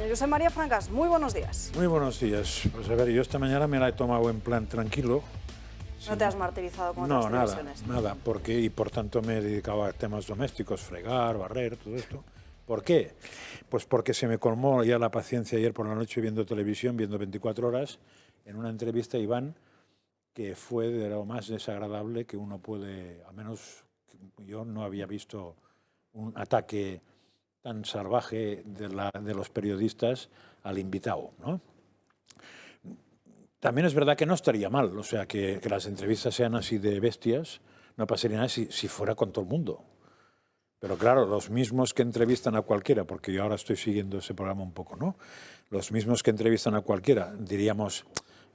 Josep María Francas, muy buenos días. Muy buenos días. Pues a ver, yo esta mañana me la he tomado en plan tranquilo. ¿No te has martirizado con otras televisiones? No, nada, porque y por tanto me he dedicado a temas domésticos, fregar, barrer, todo esto. ¿Por qué? Pues porque se me colmó ya la paciencia ayer por la noche viendo televisión, viendo 24 horas, en una entrevista a Iván, que fue de lo más desagradable que uno puede, al menos yo no había visto un ataque tan salvaje de los periodistas al invitado, ¿no? También es verdad que no estaría mal, o sea, que las entrevistas sean así de bestias, no pasaría nada si fuera con todo el mundo. Pero claro, los mismos que entrevistan a cualquiera, porque yo ahora estoy siguiendo ese programa un poco, ¿no? Los mismos que entrevistan a cualquiera, diríamos,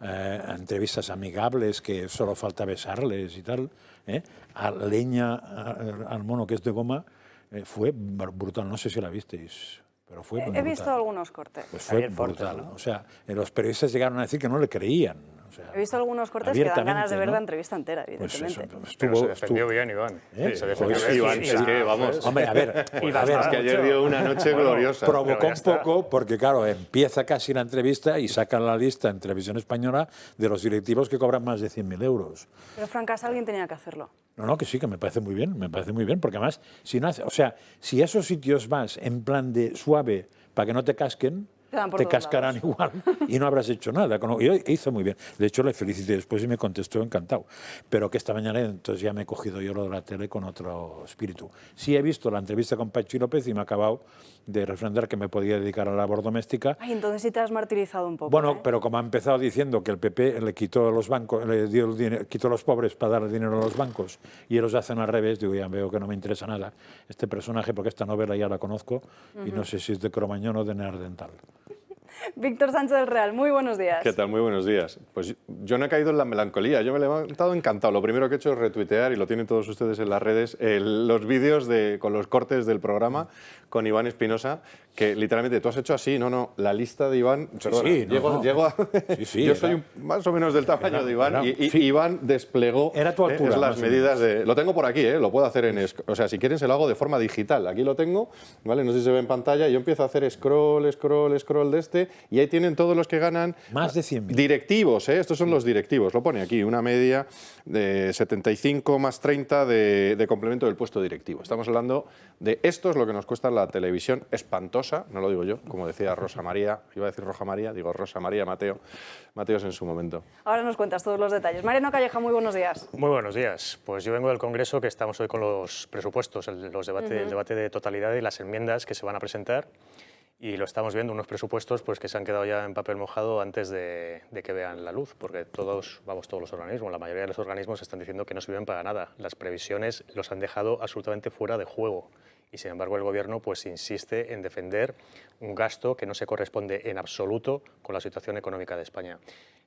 entrevistas amigables, que solo falta besarles y tal, a leña, al mono que es de goma, fue brutal. No sé si la visteis, pero fue brutal. He visto algunos cortes. Pues fue brutal, ¿no? O sea, los periodistas llegaron a decir que no le creían. O sea, he visto algunos cortes que dan ganas de ver la entrevista entera, evidentemente. Pues pero se defendió bien Iván. ¿Eh? Se defendió bien. Iván, es que vamos. Hombre, a ver, Es que ayer dio una noche gloriosa. Provocó un poco, porque claro, empieza casi la entrevista y sacan la lista en Televisión Española de los directivos que cobran más de 100.000 euros. Pero Francas, alguien tenía que hacerlo. No, que sí, que me parece muy bien, porque además, si no hace, o sea, si a esos sitios vas en plan de suave para que no te casquen, te cascarán igual y no habrás hecho nada. Yo hizo muy bien. De hecho, le felicité después y me contestó encantado. Pero que esta mañana entonces ya me he cogido yo lo de la tele con otro espíritu. Sí he visto la entrevista con Pachi López y me he acabado de refrendar que me podía dedicar a la labor doméstica. Ay, entonces sí te has martirizado un poco. Bueno, pero como ha empezado diciendo que el PP le quitó los bancos, le dio el dinero, quitó a los pobres para dar dinero a los bancos y ellos hacen al revés, digo, ya veo que no me interesa nada este personaje porque esta novela ya la conozco y no sé si es de Cromañón o de Neandertal. Víctor Sánchez del Real, muy buenos días. ¿Qué tal? Muy buenos días. Pues yo no he caído en la melancolía, yo me he levantado encantado. Lo primero que he hecho es retuitear, y lo tienen todos ustedes en las redes, los vídeos con los cortes del programa con Iván Espinosa, que literalmente tú has hecho así, la lista de Iván... Sí, llego a... yo soy más o menos del tamaño de Iván, y Iván desplegó era tu altura, las medidas de... Lo tengo por aquí, lo puedo hacer en... O sea, si quieren se lo hago de forma digital. Aquí lo tengo, ¿vale? No sé si se ve en pantalla, y yo empiezo a hacer scroll de este, y ahí tienen todos los que ganan... Más de 100.000. Directivos, estos son los directivos. Lo pone aquí, una media de 75 más 30 de complemento del puesto directivo. Estamos hablando de esto es lo que nos cuesta la televisión espantosa, no lo digo yo, como decía Rosa María, iba a decir Roja María, digo Rosa María Mateos en su momento. Ahora nos cuentas todos los detalles. Mariano Calleja, muy buenos días. Muy buenos días. Pues yo vengo del Congreso, que estamos hoy con los presupuestos, el debate de totalidad y las enmiendas que se van a presentar. Y lo estamos viendo, unos presupuestos pues, que se han quedado ya en papel mojado antes de que vean la luz, porque todos los organismos, la mayoría de los organismos están diciendo que no sirven para nada. Las previsiones los han dejado absolutamente fuera de juego. Y sin embargo el Gobierno pues, insiste en defender un gasto que no se corresponde en absoluto con la situación económica de España.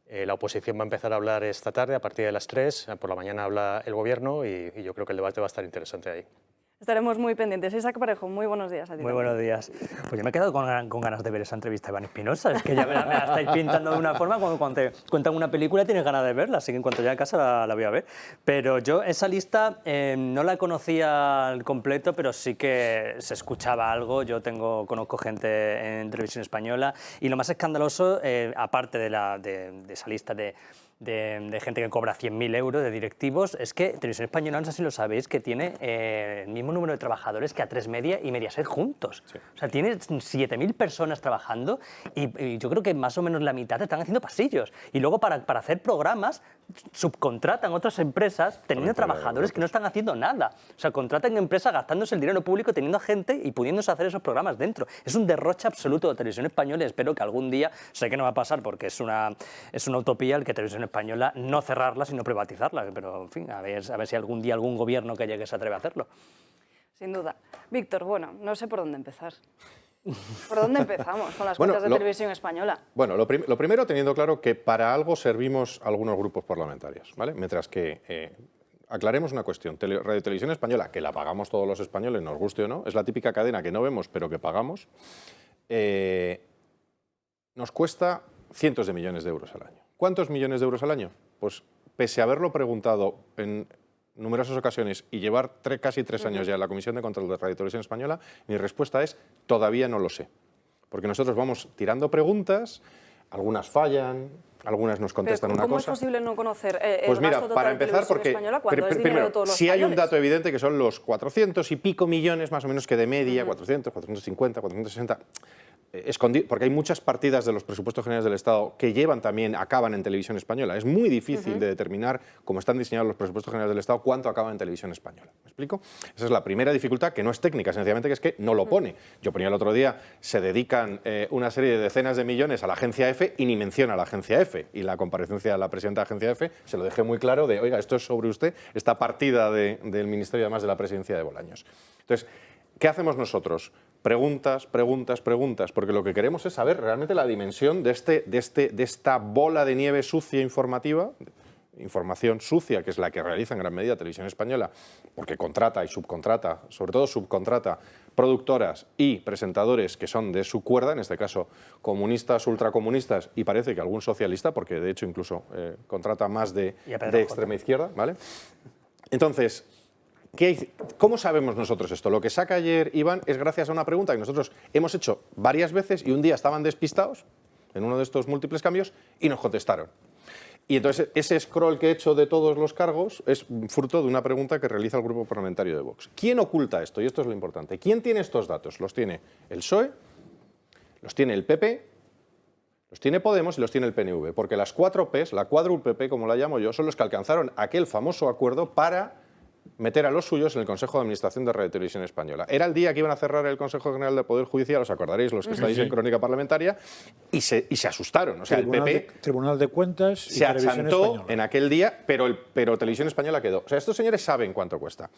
La oposición va a empezar a hablar esta tarde, a partir de las 3, por la mañana habla el Gobierno y yo creo que el debate va a estar interesante ahí. Estaremos muy pendientes. Isaac Parejo, muy buenos días a ti. Muy buenos días. Pues yo me he quedado con ganas de ver esa entrevista a Iván Espinosa. Es que ya me la estáis pintando de una forma cuando te cuentan una película tienes ganas de verla, así que en cuanto llegue a casa la voy a ver. Pero yo esa lista no la conocía al completo, pero sí que se escuchaba algo. Yo conozco gente en Televisión Española y lo más escandaloso, aparte de esa lista de gente que cobra 100.000 euros de directivos, es que Televisión Española, no sé si lo sabéis, que tiene el mismo número de trabajadores que A3 Media y Mediaset juntos. Sí. O sea, tiene 7.000 personas trabajando y yo creo que más o menos la mitad están haciendo pasillos. Y luego para hacer programas subcontratan otras empresas teniendo trabajadores que no están haciendo nada. O sea, contratan empresas gastándose el dinero público, teniendo gente y pudiéndose hacer esos programas dentro. Es un derroche absoluto de Televisión Española y espero que algún día, sé que no va a pasar porque es una utopía el que Televisión Española no cerrarla sino privatizarla, pero en fin, a ver si algún día algún gobierno que llegue se atreve a hacerlo. Sin duda. Víctor, bueno, no sé por dónde empezar. ¿Por dónde empezamos con las cuentas de Televisión Española? Bueno, lo primero teniendo claro que para algo servimos algunos grupos parlamentarios, ¿vale? Mientras que aclaremos una cuestión, Radio Televisión Española, que la pagamos todos los españoles, nos guste o no, es la típica cadena que no vemos pero que pagamos, nos cuesta cientos de millones de euros al año. ¿Cuántos millones de euros al año? Pues pese a haberlo preguntado en numerosas ocasiones y llevar casi 3 años ya en la Comisión de Control de Radio Televisión Española, mi respuesta es todavía no lo sé. Porque nosotros vamos tirando preguntas, algunas fallan, algunas nos contestan una cosa. ¿Cómo es posible no conocer el Pues mira, gasto total para de empezar, televisión porque española cuando es dinero primero, de todos los sí hay un españoles? dato evidente que son los 400 y pico millones más o menos que de media, 400, 450, 460, porque hay muchas partidas de los presupuestos generales del Estado que acaban en televisión española. Es muy difícil de determinar, como están diseñados los presupuestos generales del Estado, cuánto acaba en televisión española. ¿Me explico? Esa es la primera dificultad, que no es técnica, sencillamente que es que no lo pone. Yo ponía el otro día, se dedican una serie de decenas de millones a la agencia F y ni menciona a la agencia F. Y la comparecencia de la presidenta de la agencia F se lo dejé muy claro de, oiga, esto es sobre usted, esta partida del Ministerio, además de la presidencia de Bolaños. Entonces, ¿qué hacemos nosotros? Preguntas, preguntas, preguntas, porque lo que queremos es saber realmente la dimensión de esta bola de nieve sucia informativa, información sucia, que es la que realiza en gran medida Televisión Española, porque contrata y subcontrata, sobre todo subcontrata, productoras y presentadores que son de su cuerda, en este caso comunistas, ultracomunistas y parece que algún socialista, porque de hecho incluso contrata más de extrema izquierda, ¿vale? Entonces, ¿cómo sabemos nosotros esto? Lo que saca ayer Iván es gracias a una pregunta que nosotros hemos hecho varias veces y un día estaban despistados en uno de estos múltiples cambios y nos contestaron. Y entonces ese scroll que he hecho de todos los cargos es fruto de una pregunta que realiza el grupo parlamentario de Vox. ¿Quién oculta esto? Y esto es lo importante. ¿Quién tiene estos datos? Los tiene el PSOE, los tiene el PP, los tiene Podemos y los tiene el PNV. Porque las 4 Ps, la cuádruple P como la llamo yo, son los que alcanzaron aquel famoso acuerdo para meter a los suyos en el Consejo de Administración de Radio y Televisión Española. Era el día que iban a cerrar el Consejo General del Poder Judicial, os acordaréis los que estáis en Crónica Parlamentaria, y se asustaron. O sea, el PP Tribunal de Cuentas y se Televisión achantó Española en aquel día, pero Televisión Española quedó. O sea, estos señores saben cuánto cuesta.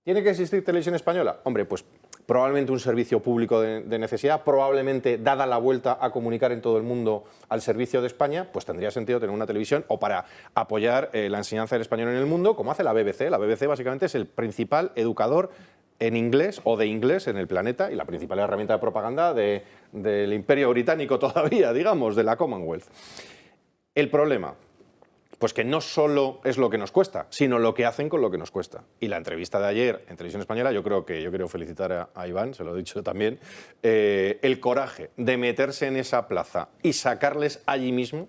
¿Tiene que existir Televisión Española? Hombre, pues probablemente un servicio público de necesidad, probablemente dada la vuelta a comunicar en todo el mundo al servicio de España, pues tendría sentido tener una televisión o para apoyar la enseñanza del español en el mundo, como hace la BBC. La BBC básicamente es el principal educador en inglés o de inglés en el planeta y la principal herramienta de propaganda del Imperio Británico todavía, digamos, de la Commonwealth. El problema, pues que no solo es lo que nos cuesta, sino lo que hacen con lo que nos cuesta. Y la entrevista de ayer en Televisión Española, yo quiero felicitar a Iván, se lo he dicho también, el coraje de meterse en esa plaza y sacarles allí mismo.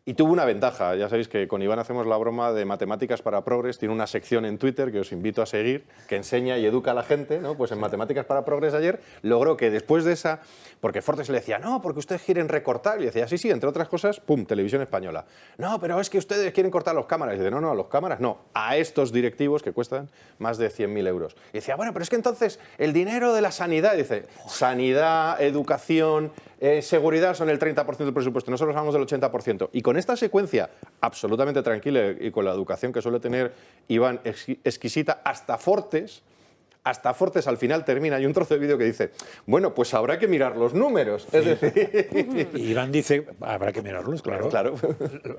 Y tuvo una ventaja, ya sabéis que con Iván hacemos la broma de Matemáticas para Progres, tiene una sección en Twitter que os invito a seguir, que enseña y educa a la gente, ¿no? Pues en Matemáticas para Progres ayer logró que después de esa, porque Fortes le decía, no, porque ustedes quieren recortar, y decía, sí, entre otras cosas, pum, Televisión Española. No, pero es que ustedes quieren cortar los cámaras. Y dice, no, los cámaras no, a estos directivos que cuestan más de 100.000 euros. Y decía, bueno, pero es que entonces el dinero de la sanidad, dice, sanidad, educación, seguridad son el 30% del presupuesto, nosotros hablamos del 80%. Y con esta secuencia absolutamente tranquila y con la educación que suele tener Iván exquisita, hasta Fortes al final termina, hay un trozo de vídeo que dice, bueno, pues habrá que mirar los números. Es decir... Iván dice, habrá que mirarlos, claro.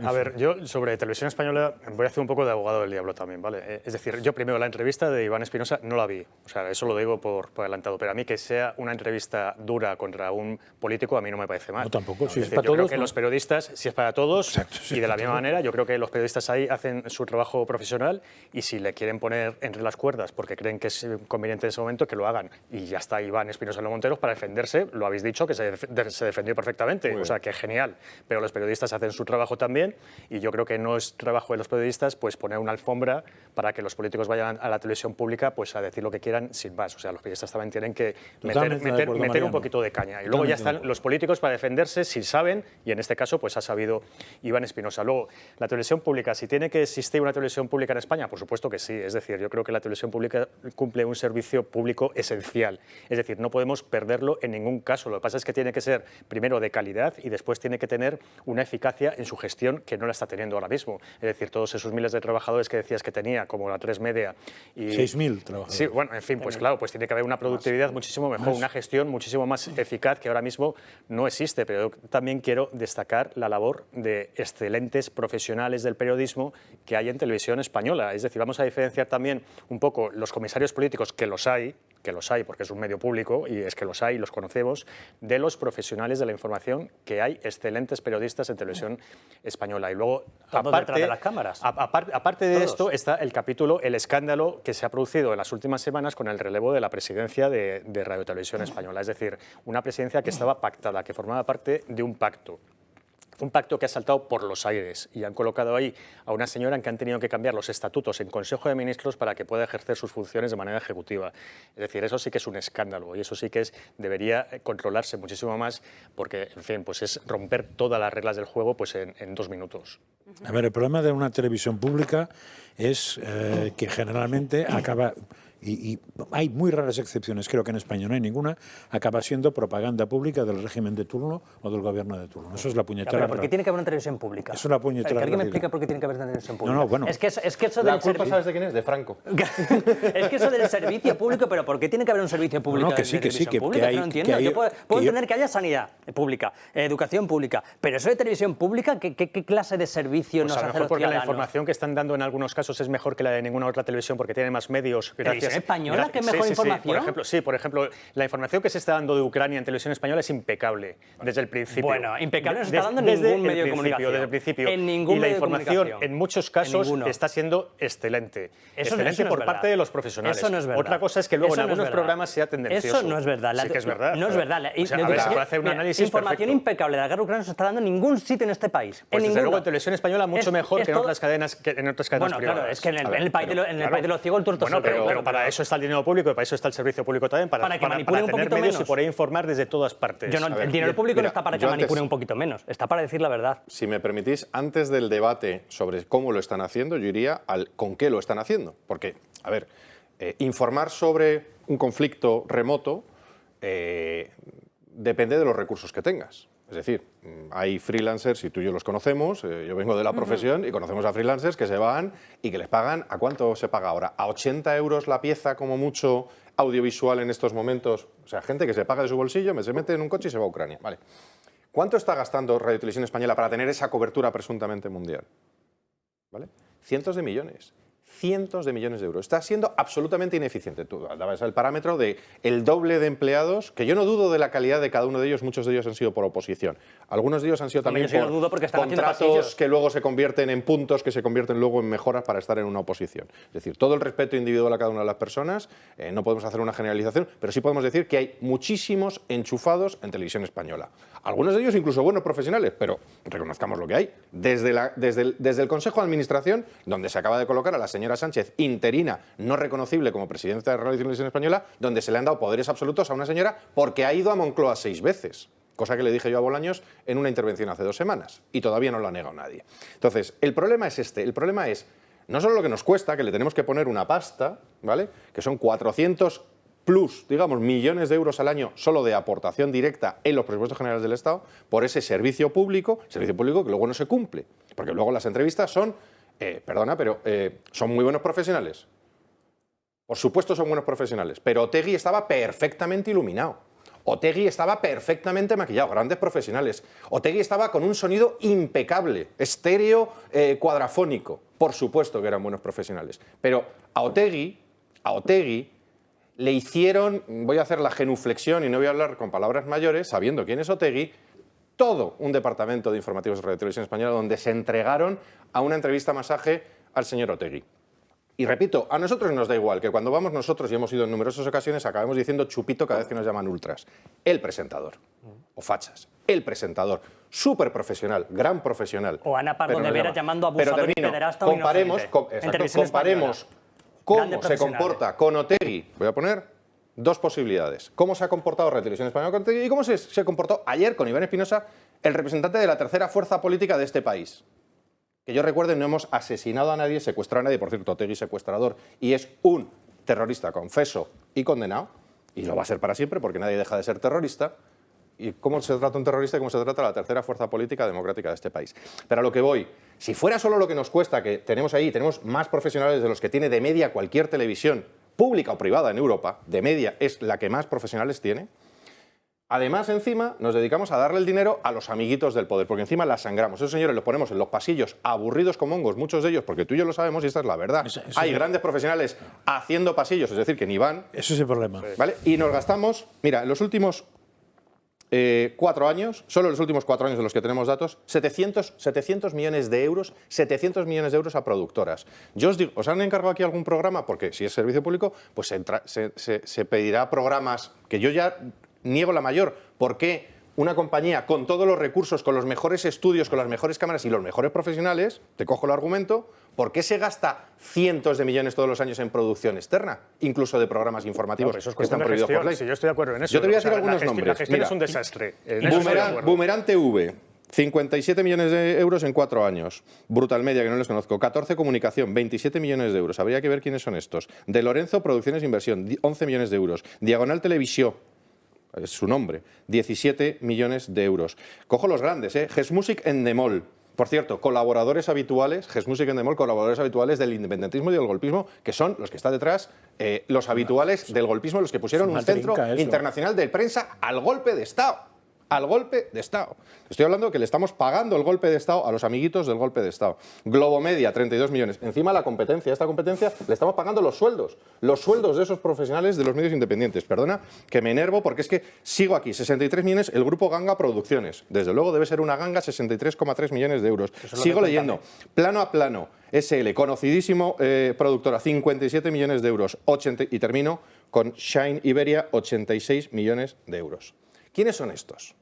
A ver, yo sobre Televisión Española voy a hacer un poco de abogado del diablo también, ¿vale? Es decir, yo primero la entrevista de Iván Espinosa no la vi, o sea, eso lo digo por adelantado, pero a mí que sea una entrevista dura contra un político a mí no me parece mal. No, tampoco, si es decir, para yo todos. creo que los periodistas, si es para todos, exacto, sí, y de la misma manera, yo creo que los periodistas ahí hacen su trabajo profesional y si le quieren poner entre las cuerdas porque creen que es conveniente en ese momento, que lo hagan. Y ya está Iván Espinosa Monteros para defenderse, lo habéis dicho, que se defendió perfectamente, o sea, que genial. Pero los periodistas hacen su trabajo también y yo creo que no es trabajo de los periodistas pues poner una alfombra para que los políticos vayan a la televisión pública pues a decir lo que quieran sin más. O sea, los periodistas también tienen que meter un poquito de caña. Y luego ya están los políticos para defenderse si saben, y en este caso pues ha sabido Iván Espinosa. Luego, la televisión pública, si tiene que existir una televisión pública en España, por supuesto que sí. Es decir, yo creo que la televisión pública cumple un servicio público esencial. Es decir, no podemos perderlo en ningún caso. Lo que pasa es que tiene que ser primero de calidad y después tiene que tener una eficacia en su gestión que no la está teniendo ahora mismo. Es decir, todos esos miles de trabajadores que decías que tenía, como la 3 Media. Y 6.000 trabajadores. Sí, bueno, en fin, pues claro, pues tiene que haber una productividad muchísimo mejor, una gestión muchísimo más eficaz que ahora mismo no existe. Pero yo también quiero destacar la labor de excelentes profesionales del periodismo que hay en Televisión Española. Es decir, vamos a diferenciar también un poco los comisarios políticos, que los hay, que los hay, porque es un medio público y es que los hay, los conocemos, de los profesionales de la información, que hay excelentes periodistas en televisión española. Y luego, detrás de las cámaras. Aparte de esto, está el capítulo, el escándalo que se ha producido en las últimas semanas con el relevo de la presidencia de Radio Televisión Española. Es decir, una presidencia que estaba pactada, que formaba parte de un pacto. Un pacto que ha saltado por los aires y han colocado ahí a una señora en que han tenido que cambiar los estatutos en Consejo de Ministros para que pueda ejercer sus funciones de manera ejecutiva. Es decir, eso sí que es un escándalo y eso sí que debería controlarse muchísimo más porque, en fin, pues es romper todas las reglas del juego pues en 2 minutos. A ver, el problema de una televisión pública es que generalmente acaba... Y hay muy raras excepciones, creo que en España no hay ninguna, acaba siendo propaganda pública del régimen de turno o del gobierno de turno. Eso es la puñetera. Pero ¿por qué tiene que haber una televisión pública? Es una puñetera. ¿Alguien me explica por qué tiene que haber una televisión pública? No, bueno. Es que eso La del culpa, ¿sabes de quién es? De Franco. Es que eso del servicio público, pero ¿por qué tiene que haber un servicio público No, que sí, de televisión pública? hay, no entiendo. Yo puedo entender que haya sanidad pública, educación pública, pero eso de televisión pública, ¿qué clase de servicio Pues nos a lo hace mejor los porque la ciudadanos? información que están dando en algunos casos es mejor que la de ninguna otra televisión porque tiene más medios. ¿Televisión española? ¿Qué mejor información? Por ejemplo, la información que se está dando de Ucrania en televisión española es impecable desde el principio. Bueno, impecable no se está dando en ningún medio de comunicación. Desde el principio. En ningún y la medio de información comunicación. en muchos casos está siendo excelente. Excelente por parte de los profesionales. Eso no es verdad. Otra cosa es que luego Eso en no es algunos verdad. programas sea tendencioso. Eso no es verdad. Sí que es verdad. No es verdad. O sea, a ver, se puede hacer un análisis información perfecto. impecable de la guerra ucraniana no se está dando en ningún sitio en este país. Pues en desde luego ninguno. en televisión española mucho mejor que en otras cadenas Bueno, privadas. claro, es que en el país de los ciegos el tuerto Bueno, es otro. pero para eso está el dinero público y para eso está el servicio público también, para que manipulen un tener poquito medios menos. y poder informar desde todas partes. El dinero público no está para que yo antes- manipulen un poquito menos, está para decir la verdad. Si me permitís, antes del debate sobre cómo lo están haciendo, yo iría al con qué lo están haciendo. Porque, a ver, informar sobre un conflicto remoto depende de los recursos que tengas. Es decir, hay freelancers, y tú y yo los conocemos, yo vengo de la profesión y conocemos a freelancers que se van y que les pagan, ¿a cuánto se paga ahora? ¿A 80 euros la pieza como mucho audiovisual en estos momentos? O sea, gente que se paga de su bolsillo, se mete en un coche y se va a Ucrania. Vale. ¿Cuánto está gastando Radio Televisión Española para tener esa cobertura presuntamente mundial? ¿Vale? Cientos de millones. Cientos de millones de euros. Está siendo absolutamente ineficiente. Tú dabas el parámetro de el doble de empleados, que yo no dudo de la calidad de cada uno de ellos, muchos de ellos han sido por oposición. Algunos de ellos han sido también yo sí lo por dudo porque están haciendo contratos pasillos. que luego se convierten en puntos, que se convierten luego en mejoras para estar en una oposición. Es decir, todo el respeto individual a cada una de las personas, no podemos hacer una generalización, pero sí podemos decir que hay muchísimos enchufados en televisión española. Algunos de ellos incluso buenos profesionales, pero reconozcamos lo que hay. Desde el Consejo de Administración, donde se acaba de colocar a la señora Sánchez, interina, no reconocible como presidenta de Radio Televisión Española, donde se le han dado poderes absolutos a una señora porque ha ido a Moncloa 6 veces. Cosa que le dije yo a Bolaños en una intervención hace 2 semanas y todavía no lo ha negado nadie. Entonces, el problema es este. El problema es no solo lo que nos cuesta, que le tenemos que poner una pasta, ¿vale? Que son 400 plus, digamos, millones de euros al año solo de aportación directa en los presupuestos generales del Estado por ese servicio público que luego no se cumple. Porque luego las entrevistas son, son muy buenos profesionales. Por supuesto son buenos profesionales, pero Otegi estaba perfectamente iluminado. Otegi estaba perfectamente maquillado, grandes profesionales. Otegi estaba con un sonido impecable, estéreo, cuadrafónico. Por supuesto que eran buenos profesionales. Pero a Otegi le hicieron, voy a hacer la genuflexión y no voy a hablar con palabras mayores, sabiendo quién es Otegi, todo un departamento de informativos de Radio Televisión Española donde se entregaron a una entrevista masaje al señor Otegi. Y repito, a nosotros nos da igual que cuando vamos nosotros, y hemos ido en numerosas ocasiones, acabamos diciendo chupito cada vez que nos llaman ultras. El presentador, o fachas, el presentador, súper profesional, gran profesional. O Ana Pardo de Vera llamando abusador pero y termino, pederasta a un inocente. comparemos cómo se comporta con Otegi. Voy a poner 2 posibilidades. Cómo se ha comportado Radio Televisión Española con Otegi y cómo se comportó ayer con Iván Espinosa, el representante de la tercera fuerza política de este país. Que yo recuerde, no hemos asesinado a nadie, secuestrado a nadie. Por cierto, Otegi secuestrador y es un terrorista confeso y condenado, y lo va a ser para siempre porque nadie deja de ser terrorista. ¿Y cómo se trata un terrorista y cómo se trata la tercera fuerza política democrática de este país? Pero a lo que voy, si fuera solo lo que nos cuesta, que tenemos más profesionales de los que tiene de media cualquier televisión, pública o privada en Europa, de media es la que más profesionales tiene, Además, encima, nos dedicamos a darle el dinero a los amiguitos del poder, porque encima las sangramos. Esos señores los ponemos en los pasillos, aburridos como hongos, muchos de ellos, porque tú y yo lo sabemos y esta es la verdad. Hay grandes profesionales haciendo pasillos, es decir, que ni van. Eso es el problema. ¿Vale? Y nos gastamos, mira, en los últimos 4 años, solo en los últimos 4 años de los que tenemos datos, 700 millones de euros, 700 millones de euros a productoras. Yo os digo, ¿os han encargado aquí algún programa? Porque si es servicio público, pues se pedirá programas que yo ya niego la mayor. ¿Por qué una compañía con todos los recursos, con los mejores estudios, con las mejores cámaras y los mejores profesionales, te cojo el argumento, ¿por qué se gasta cientos de millones todos los años en producción externa, incluso de programas informativos eso es que están cuestión de prohibidos por gestión. ley? Sí, yo estoy de acuerdo en eso. Yo te voy a decir O sea, algunos nombres. La gestión Mira, es un desastre. En eso estoy de acuerdo. Boomerang TV, 57 millones de euros en 4 años. Brutal Media, que no les conozco. 14 Comunicación, 27 millones de euros. Habría que ver quiénes son estos. De Lorenzo, Producciones e Inversión, 11 millones de euros. Diagonal Televisión, es su nombre, 17 millones de euros. Cojo los grandes, GESmusic Endemol. Por cierto, colaboradores habituales, GESmusic Endemol, colaboradores habituales del independentismo y del golpismo, que son los que están detrás, los habituales del golpismo, los que pusieron un centro internacional de prensa al golpe de Estado. Al golpe de Estado. Estoy hablando de que le estamos pagando el golpe de Estado a los amiguitos del golpe de Estado. Globomedia, 32 millones. Encima la competencia, esta competencia, le estamos pagando los sueldos de esos profesionales de los medios independientes. Perdona que me enervo porque es que sigo aquí. 63 millones el grupo Ganga Producciones. Desde luego debe ser una ganga, 63,3 millones de euros. Sigo leyendo. Plano a Plano, SL, conocidísimo productora, 57 millones de euros. Y termino con Shine Iberia, 86 millones de euros. ¿Quiénes son estos?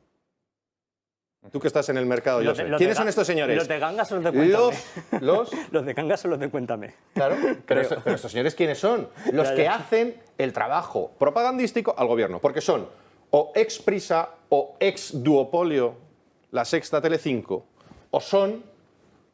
Tú que estás en el mercado, yo sé. ¿Quiénes son estos señores? Los de Ganga son los de Cuéntame. Los de Ganga son los de Cuéntame. Claro, pero estos señores, ¿quiénes son? Los que hacen el trabajo propagandístico al gobierno, porque son o ex Prisa o ex Duopolio, La Sexta, Telecinco, o son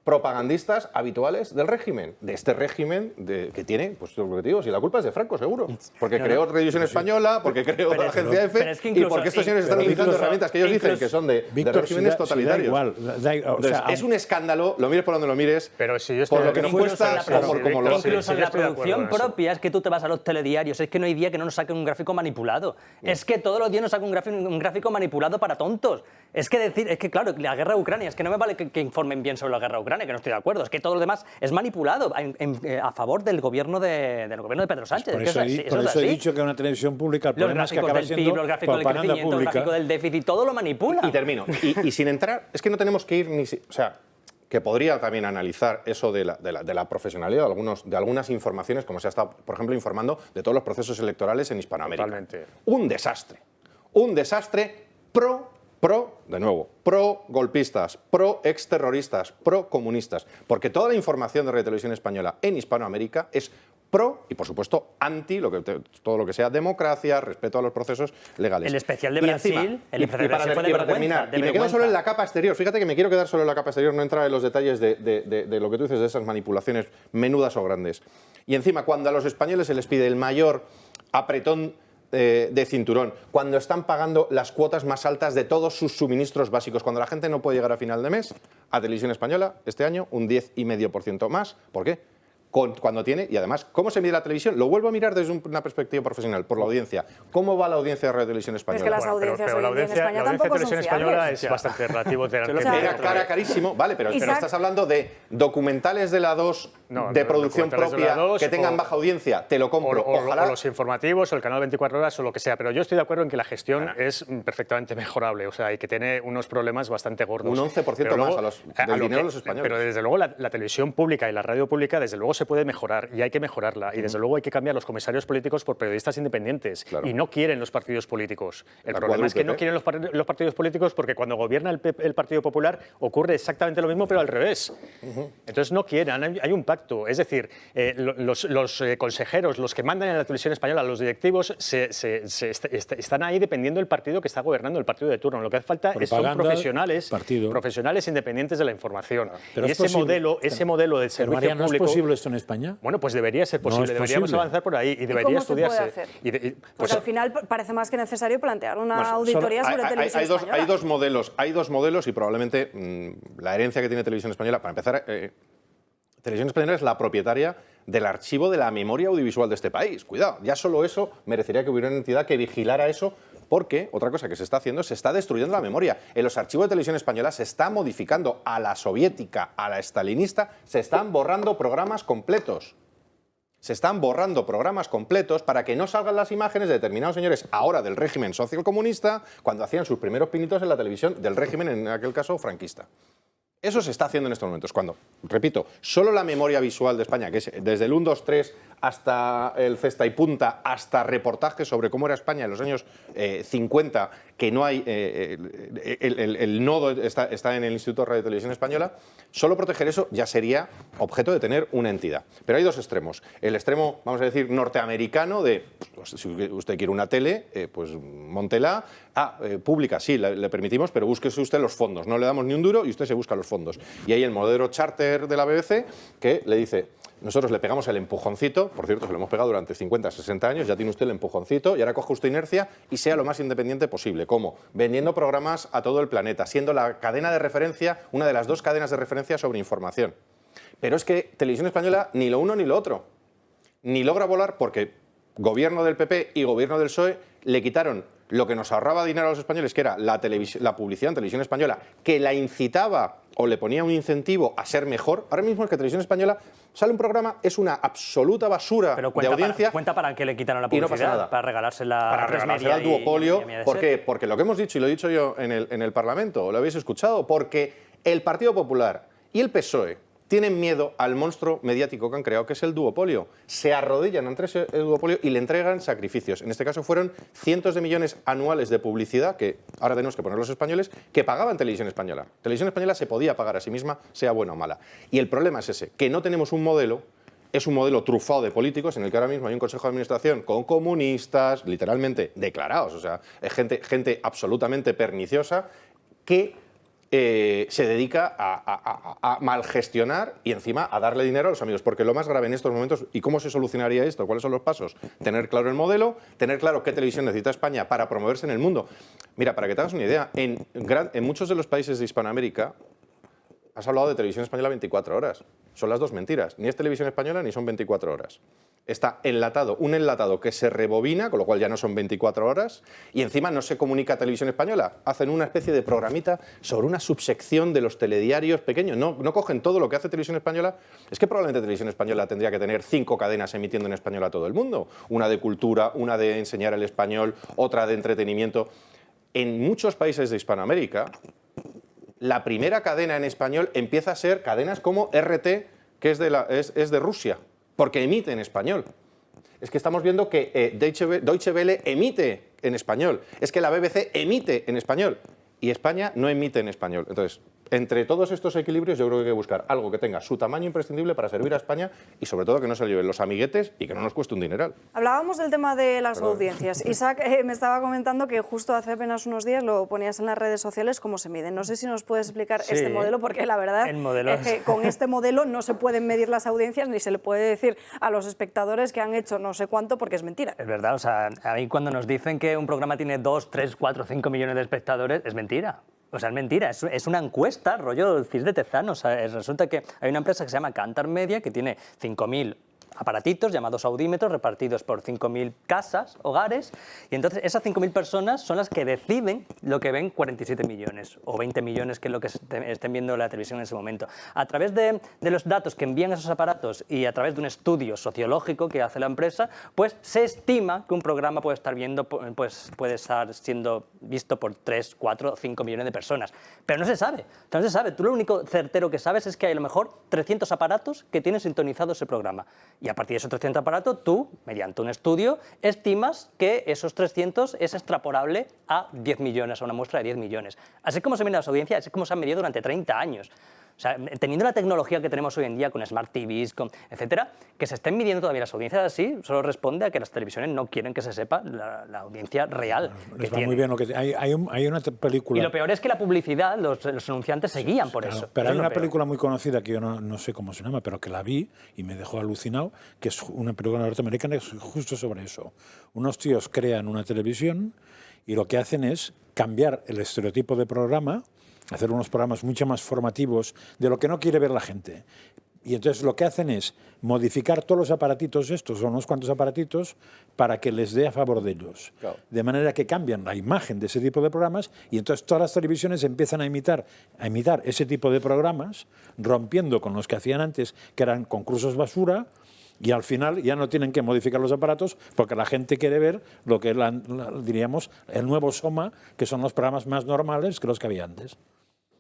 propagandistas habituales del régimen, de este régimen que tiene, pues lo que te digo, si la culpa es de Franco, seguro. Porque creó Televisión Española, porque creó la agencia EFE, y porque estos señores están utilizando herramientas que ellos dicen que son de regímenes totalitarios. Entonces, es un escándalo, lo mires por donde lo mires, pero si yo por lo que nos cuesta, como lo hace. Incluso en la producción propia, es que tú te vas a los telediarios, es que no hay día que no nos saquen un gráfico manipulado. Es que todos los días nos sacan un gráfico manipulado para tontos. Es que claro, la guerra de Ucrania, es que no me vale que informen bien sobre la guerra de Ucrania, que no estoy de acuerdo, es que todo lo demás es manipulado a favor del gobierno de Pedro Sánchez. Por eso, he dicho que una televisión pública, el problema es que acaba siendo los gráficos del crecimiento, el gráfico del déficit, todo lo manipula. Y termino. Y sin entrar, es que no tenemos que ir ni... O sea, que podría también analizar eso de la profesionalidad de algunas informaciones, como se ha estado, por ejemplo, informando de todos los procesos electorales en Hispanoamérica. Totalmente. Un desastre pro golpistas, pro exterroristas, pro comunistas, porque toda la información de Radio Televisión Española en Hispanoamérica es pro y, por supuesto, anti todo lo que sea democracia, respeto a los procesos legales. El especial de Brasil, para terminar, y me quedo solo en la capa exterior, fíjate que me quiero quedar solo en la capa exterior, no entrar en los detalles de lo que tú dices, de esas manipulaciones menudas o grandes. Y encima, cuando a los españoles se les pide el mayor apretón de cinturón, cuando están pagando las cuotas más altas de todos sus suministros básicos, cuando la gente no puede llegar a final de mes, a Televisión Española este año un 10,5% más. ¿Por qué? Cuando tiene, y además, ¿cómo se mide la televisión? Lo vuelvo a mirar desde una perspectiva profesional, por la audiencia. ¿Cómo va la audiencia de Radio Televisión Española? Es que las audiencias hoy en día en España la tampoco de son Televisión Española fiables. es bastante relativo. Era carísimo, vale, pero estás hablando de documentales de la 2 de producción propia que tengan baja audiencia, te lo compro. Ojalá. O los informativos, o el canal 24 horas, o lo que sea. Pero yo estoy de acuerdo en que la gestión es perfectamente mejorable, o sea, y que tiene unos problemas bastante gordos. Un 11% más del dinero de los españoles. Pero desde luego la televisión pública y la radio pública, desde luego se puede mejorar, y hay que mejorarla. Y desde luego hay que cambiar los comisarios políticos por periodistas independientes. Claro. Y no quieren los partidos políticos. El problema es que no quieren los partidos políticos porque cuando gobierna el Partido Popular ocurre exactamente lo mismo, pero al revés. Entonces no quieren, hay un pacto. Es decir, los consejeros, los que mandan en la televisión española, los directivos, están ahí dependiendo del partido que está gobernando, el partido de turno. Lo que hace falta son profesionales independientes de la información. Pero y ese modelo del servicio María, ¿no público... ¿es posible esto en España? Bueno, pues debería ser posible, deberíamos avanzar por ahí y debería estudiarse. ¿Cómo se puede hacer? Pues al final parece más que necesario plantear una auditoría sobre Televisión Española. Hay dos modelos y probablemente la herencia que tiene Televisión Española, para empezar, Televisión Española es la propietaria del archivo de la memoria audiovisual de este país. Cuidado, ya solo eso merecería que hubiera una entidad que vigilara eso Porque, otra cosa que se está haciendo, se está destruyendo la memoria. En los archivos de Televisión Española se está modificando a la soviética, a la stalinista, se están borrando programas completos. Se están borrando programas completos para que no salgan las imágenes de determinados señores ahora del régimen socialcomunista cuando hacían sus primeros pinitos en la televisión del régimen, en aquel caso, franquista. Eso se está haciendo en estos momentos. Cuando, repito, solo la memoria visual de España, que es desde el 1, 2, 3 hasta el Cesta y Punta, hasta reportajes sobre cómo era España en los años 50, que no hay, el nodo está en el Instituto de Radio y Televisión Española, solo proteger eso ya sería objeto de tener una entidad. Pero hay dos extremos. El extremo, vamos a decir, norteamericano de, pues, si usted quiere una tele, pues móntela. Pública, sí, le permitimos, pero búsquese usted los fondos. No le damos ni un duro y usted se busca los fondos. Y hay el modelo charter de la BBC que le dice, nosotros le pegamos el empujoncito, por cierto, se lo hemos pegado durante 50, 60 años, ya tiene usted el empujoncito y ahora coge usted inercia y sea lo más independiente posible. ¿Cómo? Vendiendo programas a todo el planeta, siendo la cadena de referencia, una de las dos cadenas de referencia sobre información. Pero es que Televisión Española ni lo uno ni lo otro. Ni logra volar porque gobierno del PP y gobierno del PSOE le quitaron lo que nos ahorraba dinero a los españoles, que era la publicidad en Televisión Española, que la incitaba o le ponía un incentivo a ser mejor. Ahora mismo es que Televisión Española sale un programa, es una absoluta basura de audiencia. Cuenta para qué le quitaron la publicidad, y no pasa nada. Para regalársela para regalársela al duopolio. ¿Por qué? Porque lo que hemos dicho, y lo he dicho yo en el Parlamento, lo habéis escuchado, porque el Partido Popular y el PSOE tienen miedo al monstruo mediático que han creado, que es el duopolio. Se arrodillan ante ese duopolio y le entregan sacrificios. En este caso fueron cientos de millones anuales de publicidad, que ahora tenemos que poner los españoles, que pagaban Televisión Española. Televisión Española se podía pagar a sí misma, sea buena o mala. Y el problema es ese, que no tenemos un modelo, es un modelo trufado de políticos, en el que ahora mismo hay un consejo de administración con comunistas, literalmente declarados, o sea, gente absolutamente perniciosa, que se dedica a malgestionar y encima a darle dinero a los amigos. Porque lo más grave en estos momentos, ¿y cómo se solucionaría esto? ¿Cuáles son los pasos? Tener claro el modelo, tener claro qué televisión necesita España para promoverse en el mundo. Mira, para que te hagas una idea, en muchos de los países de Hispanoamérica has hablado de Televisión Española 24 horas. Son las dos mentiras. Ni es Televisión Española ni son 24 horas. Está enlatado, un enlatado que se rebobina, con lo cual ya no son 24 horas, y encima no se comunica a Televisión Española. Hacen una especie de programita sobre una subsección de los telediarios pequeños. No cogen todo lo que hace Televisión Española. Es que probablemente Televisión Española tendría que tener 5 cadenas emitiendo en español a todo el mundo. Una de cultura, una de enseñar el español, otra de entretenimiento. En muchos países de Hispanoamérica, la primera cadena en español empieza a ser cadenas como RT, que es de Rusia, porque emite en español. Es que estamos viendo que Deutsche Welle emite en español. Es que la BBC emite en español. Y España no emite en español. Entonces, entre todos estos equilibrios, yo creo que hay que buscar algo que tenga su tamaño imprescindible para servir a España y, sobre todo, que no se lo lleven los amiguetes y que no nos cueste un dineral. Hablábamos del tema de las audiencias. Isaac me estaba comentando que justo hace apenas unos días lo ponías en las redes sociales cómo se miden. No sé si nos puedes explicar este modelo, porque la verdad es que con este modelo no se pueden medir las audiencias ni se le puede decir a los espectadores que han hecho no sé cuánto, porque es mentira. Es verdad, o sea, a mí cuando nos dicen que un programa tiene 2, 3, 4, 5 millones de espectadores, es mentira. O sea, es mentira, es una encuesta, rollo CIS de Tezano. O sea, resulta que hay una empresa que se llama Kantar Media que tiene 5.000 aparatitos llamados audímetros repartidos por 5.000 casas, hogares, y entonces esas 5.000 personas son las que deciden lo que ven 47 millones o 20 millones, que es lo que estén viendo la televisión en ese momento. A través de los datos que envían esos aparatos y a través de un estudio sociológico que hace la empresa, pues se estima que un programa puede estar siendo visto por 3, 4, 5 millones de personas. Pero no se sabe, no se sabe. Tú lo único certero que sabes es que hay a lo mejor 300 aparatos que tienen sintonizado ese programa. Y a partir de esos 300 aparatos, tú, mediante un estudio, estimas que esos 300 es extrapolable a 10 millones, a una muestra de 10 millones. Así es como se miden las audiencias, así es como se han medido durante 30 años. O sea, teniendo la tecnología que tenemos hoy en día con Smart TVs, etcétera, que se estén midiendo todavía las audiencias así, solo responde a que las televisiones no quieren que se sepa la audiencia real que tienen. Muy bien, hay una película... Y lo peor es que la publicidad, los anunciantes se guían por eso. Pero hay una película muy conocida que yo no sé cómo se llama, pero que la vi y me dejó alucinado, que es una película norteamericana justo sobre eso. Unos tíos crean una televisión y lo que hacen es cambiar el estereotipo de programa, hacer unos programas mucho más formativos de lo que no quiere ver la gente. Y entonces lo que hacen es modificar todos los aparatitos estos, o unos cuantos aparatitos, para que les dé a favor de ellos. Claro. De manera que cambian la imagen de ese tipo de programas y entonces todas las televisiones empiezan a imitar ese tipo de programas, rompiendo con los que hacían antes, que eran concursos basura, y al final ya no tienen que modificar los aparatos porque la gente quiere ver lo que diríamos el nuevo Soma, que son los programas más normales que los que había antes.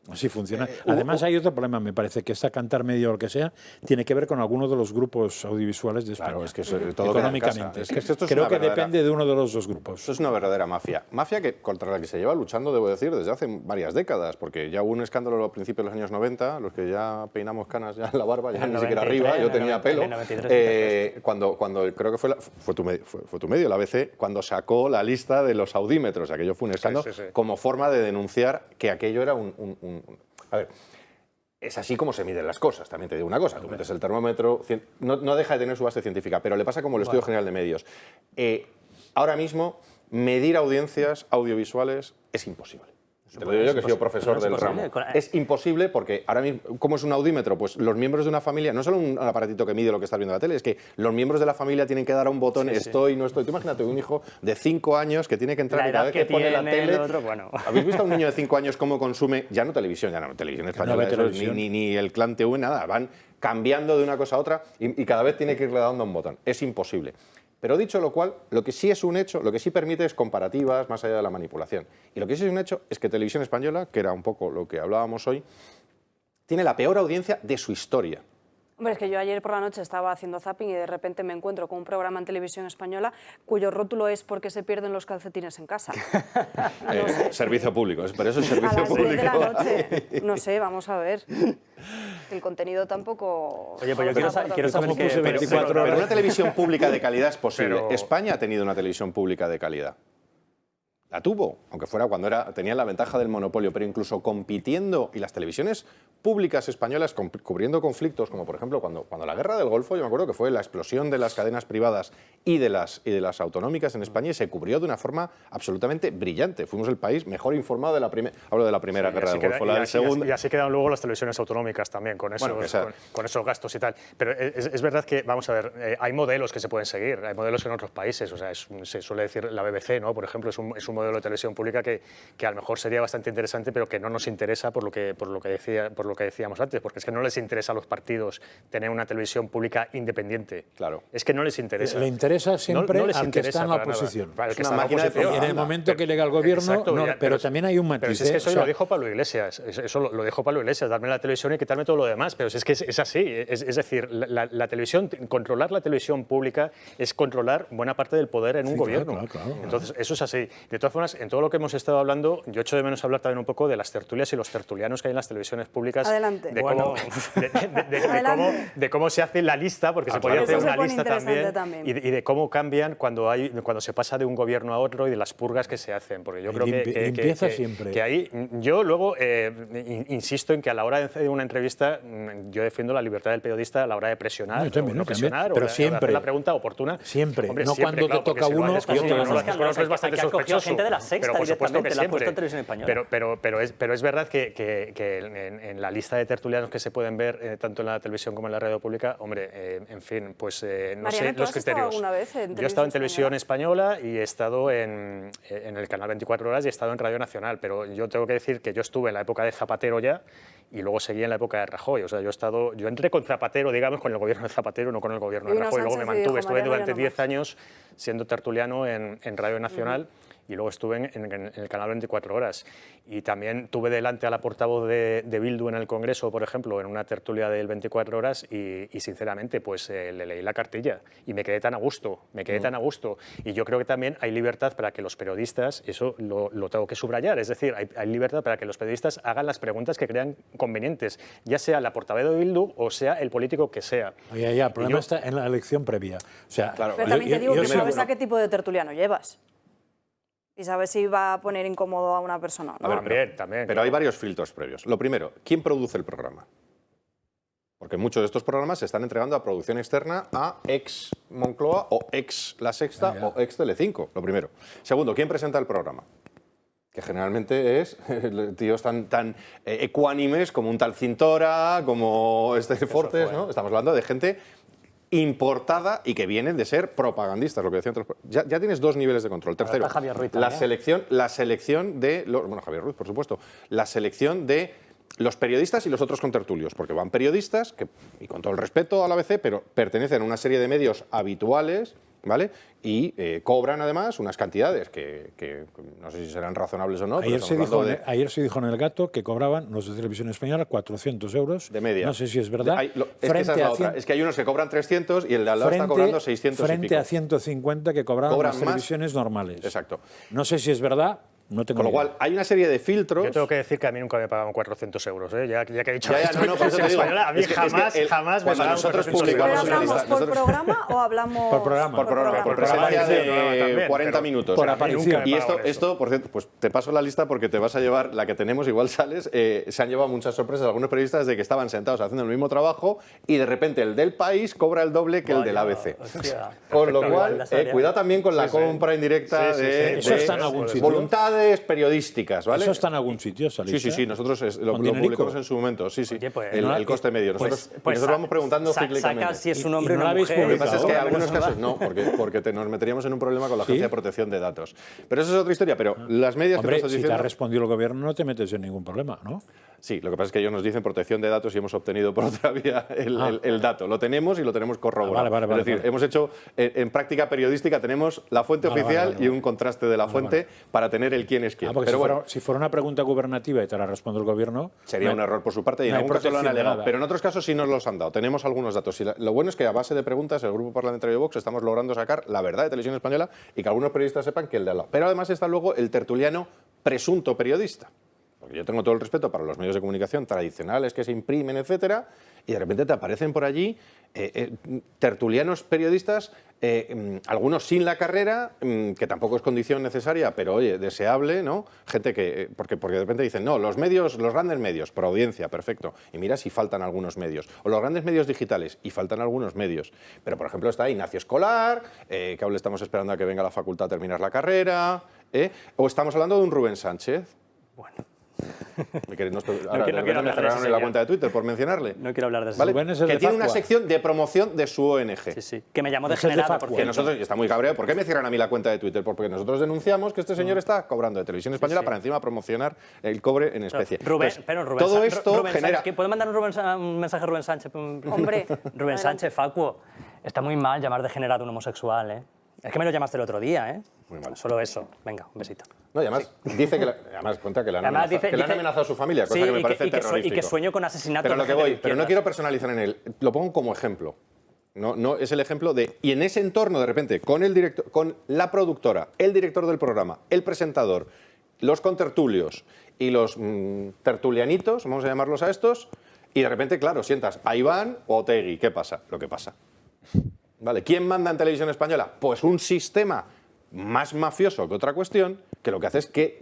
Así funciona. Además hay otro problema, me parece, que esta Cantar Medio o lo que sea, tiene que ver con alguno de los grupos audiovisuales de España. Claro, es que todo económicamente. Es que esto es creo que verdadera, depende de uno de los dos grupos. Esto es una verdadera mafia. Mafia contra la que se lleva luchando, debo decir, desde hace varias décadas, porque ya hubo un escándalo a principios de los años 90, los que ya peinamos canas ya en la barba, ya ni siquiera arriba, yo tenía pelo, cuando creo que fue tu medio, la ABC, cuando sacó la lista de los audímetros. Aquello fue un escándalo como forma de denunciar que aquello era A ver, es así como se miden las cosas, también te digo una cosa, tú metes el termómetro, no deja de tener su base científica, pero le pasa como el Estudio General de Medios. Ahora mismo, medir audiencias audiovisuales es imposible. Te lo digo yo, que he sido profesor del ramo. Es imposible porque ahora mismo, ¿cómo es un audímetro? Pues los miembros de una familia, no solo un aparatito que mide lo que estás viendo en la tele, es que los miembros de la familia tienen que dar a un botón, estoy, no estoy. Tú imagínate un hijo de 5 años que tiene que entrar y cada vez que pone la tele... ¿Habéis visto a un niño de 5 años cómo consume? Ya no televisión, televisión española, ni el Clan TV, nada. Van cambiando de una cosa a otra y cada vez tiene que irle dando a un botón. Es imposible. Pero dicho lo cual, lo que sí es un hecho, lo que sí permite es comparativas más allá de la manipulación. Y lo que sí es un hecho es que Televisión Española, que era un poco lo que hablábamos hoy, tiene la peor audiencia de su historia. Hombre, es que yo ayer por la noche estaba haciendo zapping y de repente me encuentro con un programa en Televisión Española cuyo rótulo es ¿por qué se pierden los calcetines en casa? No sé. Servicio público, pero eso es servicio público. A las 10 de la noche. No sé, vamos a ver. El contenido tampoco... Oye, pues yo quiero saber que... Pero una televisión pública de calidad es posible. España ha tenido una televisión pública de calidad. La tuvo, aunque fuera cuando tenía la ventaja del monopolio, pero incluso compitiendo, y las televisiones públicas españolas cubriendo conflictos, como por ejemplo cuando la guerra del Golfo, yo me acuerdo que fue la explosión de las cadenas privadas y de las autonómicas en España, y se cubrió de una forma absolutamente brillante. Fuimos el país mejor informado de la primera guerra del Golfo, la del segundo. Y así quedan luego las televisiones autonómicas también, con esos gastos y tal. Pero es verdad que, vamos a ver, hay modelos que se pueden seguir, hay modelos en otros países, o sea, se suele decir la BBC, ¿no? Por ejemplo, es un modelo de televisión pública que a lo mejor sería bastante interesante, pero que no nos interesa por lo que decíamos antes, porque es que no les interesa a los partidos tener una televisión pública independiente. Claro. Es que no les interesa. Le interesa siempre al que está en la oposición. Es una máquina de propaganda. Y en el momento que llega el gobierno, exacto, pero también hay un matiz. Pero si es que eso lo dijo Pablo Iglesias, eso lo dijo Pablo Iglesias, darme la televisión y quitarme todo lo demás, pero es que es así, es decir, la televisión, controlar la televisión pública es controlar buena parte del poder en un gobierno. Claro. Entonces, eso es así. De todas formas, en todo lo que hemos estado hablando, yo echo de menos hablar también un poco de las tertulias y los tertulianos que hay en las televisiones públicas. Adelante. De cómo se hace la lista, porque se podía hacer una lista también. Y de cómo cambian cuando se pasa de un gobierno a otro y de las purgas que se hacen. Porque yo creo que ahí, yo luego insisto en que a la hora de hacer una entrevista, yo defiendo la libertad del periodista a la hora de presionar, pero siempre, hacer la pregunta oportuna. Siempre, hombre, no siempre, cuando te toca uno y otro. Es bastante sospechoso. Gente de la Sexta, pero por supuesto que siempre. Televisión Española. Pero es verdad que en la lista de tertulianos que se pueden ver tanto en la televisión como en la radio pública, hombre, en fin, pues no Mariano, sé los criterios. ¿tú has estado alguna vez en Yo he estado en televisión española y he estado en el canal 24 Horas y he estado en Radio Nacional, pero yo tengo que decir que yo estuve en la época de Zapatero ya y luego seguí en la época de Rajoy. O sea, yo entré con Zapatero, digamos, con el gobierno de Zapatero, no con el gobierno de Rajoy. Luego me mantuve, estuve durante 10 años siendo tertuliano en Radio Nacional. Y luego estuve en el canal 24 Horas. Y también tuve delante a la portavoz de Bildu en el Congreso, por ejemplo, en una tertulia del 24 Horas y sinceramente, pues le leí la cartilla y me quedé tan a gusto, Y yo creo que también hay libertad para que los periodistas, eso lo tengo que subrayar, es decir, hay libertad para que los periodistas hagan las preguntas que crean convenientes, ya sea la portavoz de Bildu o sea el político que sea. El problema está en la elección previa. O sea, claro, pero también te digo que sabes a qué tipo de tertuliano llevas. Y sabes si va a poner incómodo a una persona, ¿no? También. Pero hay varios filtros previos. Lo primero, ¿quién produce el programa? Porque muchos de estos programas se están entregando a producción externa a ex Moncloa o ex La Sexta o ex Telecinco, lo primero. Segundo, ¿quién presenta el programa? que generalmente es tíos tan ecuánimes como un tal Cintora, como Fortes, ¿no? Estamos hablando de gente importada y que vienen de ser propagandistas, lo que decían otros. Ya tienes dos niveles de control. Tercero, la selección de bueno, Javier Ruiz, por supuesto, la selección de los periodistas y los otros contertulios, porque van periodistas, y con todo el respeto a la ABC, pero pertenecen a una serie de medios habituales, ¿vale? Y cobran además unas cantidades que no sé si serán razonables o no. Ayer se dijo en El Gato que cobraban los de Televisión Española 400 euros. De media. No sé si es verdad. Es que hay unos que cobran 300 y el de al lado está cobrando 600 frente y pico. A 150 que cobraban las televisiones normales. Exacto. No sé si es verdad. No tengo Con lo cual, hay una serie de filtros. Yo tengo que decir que a mí nunca me pagaban 400 euros, ¿eh? Ya que he dicho esto, a mí jamás me pagaban nosotros 400 publicamos euros. ¿Pero hablamos por programa o hablamos...? Por programa. Por presencia de 40 minutos. Por aparición. Y esto, por cierto, pues te paso la lista porque te vas a llevar la que tenemos, igual sales. Se han llevado muchas sorpresas algunos periodistas de que estaban sentados haciendo el mismo trabajo y de repente el del País cobra el doble que el del ABC. Con lo cual, cuidado también con la compra indirecta de voluntades periodísticas. ¿Vale? Eso está en algún sitio, ¿sabes? Sí, nosotros lo publicamos en su momento. Sí. Oye, pues, el coste medio. Nosotros vamos preguntando cíclicamente. Saca si es un hombre o no una mujer. Lo que pasa es que en algunos casos no, porque nos meteríamos en un problema con la Agencia de Protección de Datos. Pero eso es otra historia. Pero las medias Hombre, que tú estás diciendo... si te ha respondido el gobierno no te metes en ningún problema, ¿no? Sí, lo que pasa es que ellos nos dicen protección de datos y hemos obtenido por otra vía el dato. Lo tenemos y lo tenemos corroborado. Es decir, hemos hecho en práctica periodística tenemos la fuente oficial y un contraste de la fuente para tener el quién es quién. Pero si fuera una pregunta gubernativa y te la responde el gobierno... Sería un error por su parte y en algún caso lo han alegado. Pero en otros casos sí nos los han dado. Tenemos algunos datos. Y lo bueno es que a base de preguntas el Grupo Parlamentario de Vox estamos logrando sacar la verdad de Televisión Española y que algunos periodistas sepan que el de al lado. Pero además está luego el tertuliano presunto periodista. Porque yo tengo todo el respeto para los medios de comunicación tradicionales que se imprimen, etcétera, y de repente te aparecen por allí tertulianos periodistas, algunos sin la carrera, que tampoco es condición necesaria, pero oye, deseable, ¿no? Gente que, porque de repente dicen, no, los grandes medios, por audiencia, perfecto, y mira si faltan algunos medios, o los grandes medios digitales, y faltan algunos medios, pero por ejemplo está Ignacio Escolar, que aún le estamos esperando a que venga a la facultad a terminar la carrera, o estamos hablando de un Rubén Sánchez. Bueno. No quiero me cerraron en la cuenta de Twitter por mencionarle. No quiero hablar de eso. ¿Vale? Que tiene una sección de promoción de su ONG. Sí. Que me llamó degenerado, porque nosotros está muy cabreado. ¿Por qué me cierran a mí la cuenta de Twitter? Porque nosotros denunciamos que este señor está cobrando de Televisión Española para encima promocionar el cobre en especie. Rubén todo esto genera... ¿Puede mandar un mensaje a Rubén Sánchez? Hombre. Rubén Sánchez, Facuo, está muy mal llamar degenerado a un homosexual, ¿eh? Es que me lo llamaste el otro día, ¿eh? Muy mal. Solo eso. Venga, un besito. No, y además dice que además cuenta que le han amenazado a su familia, cosa que me parece terrorífico. Y que sueño con asesinatos. Pero no quiero personalizar en él. Lo pongo como ejemplo. No es el ejemplo de... Y en ese entorno, de repente, con el director, con la productora, el director del programa, el presentador, los contertulios y los tertulianitos, vamos a llamarlos a estos, y de repente, claro, sientas a Iván o Otegui. ¿Qué pasa? Lo que pasa. ¿Vale? ¿Quién manda en Televisión Española? Pues un sistema más mafioso que otra cuestión, que lo que hace es que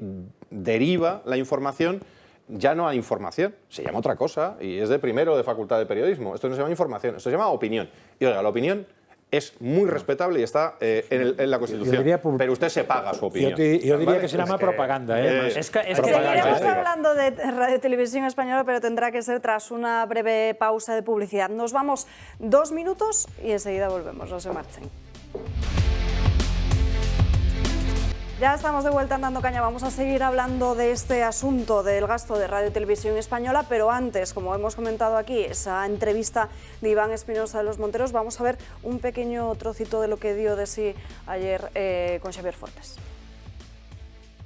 deriva la información ya no a información, se llama otra cosa y es de primero de Facultad de Periodismo. Esto no se llama información, esto se llama opinión. Y oiga, la opinión es muy respetable y está en la Constitución, pero usted se paga su opinión. Yo diría que se llama propaganda. Seguiremos hablando de Radio Televisión Española, pero tendrá que ser tras una breve pausa de publicidad. Nos vamos 2 minutos y enseguida volvemos, no se marchen. Ya estamos de vuelta en Dando Caña. Vamos a seguir hablando de este asunto del gasto de Radio Televisión Española, pero antes, como hemos comentado aquí, esa entrevista de Iván Espinosa de los Monteros, vamos a ver un pequeño trocito de lo que dio de sí ayer con Xavier Fortes.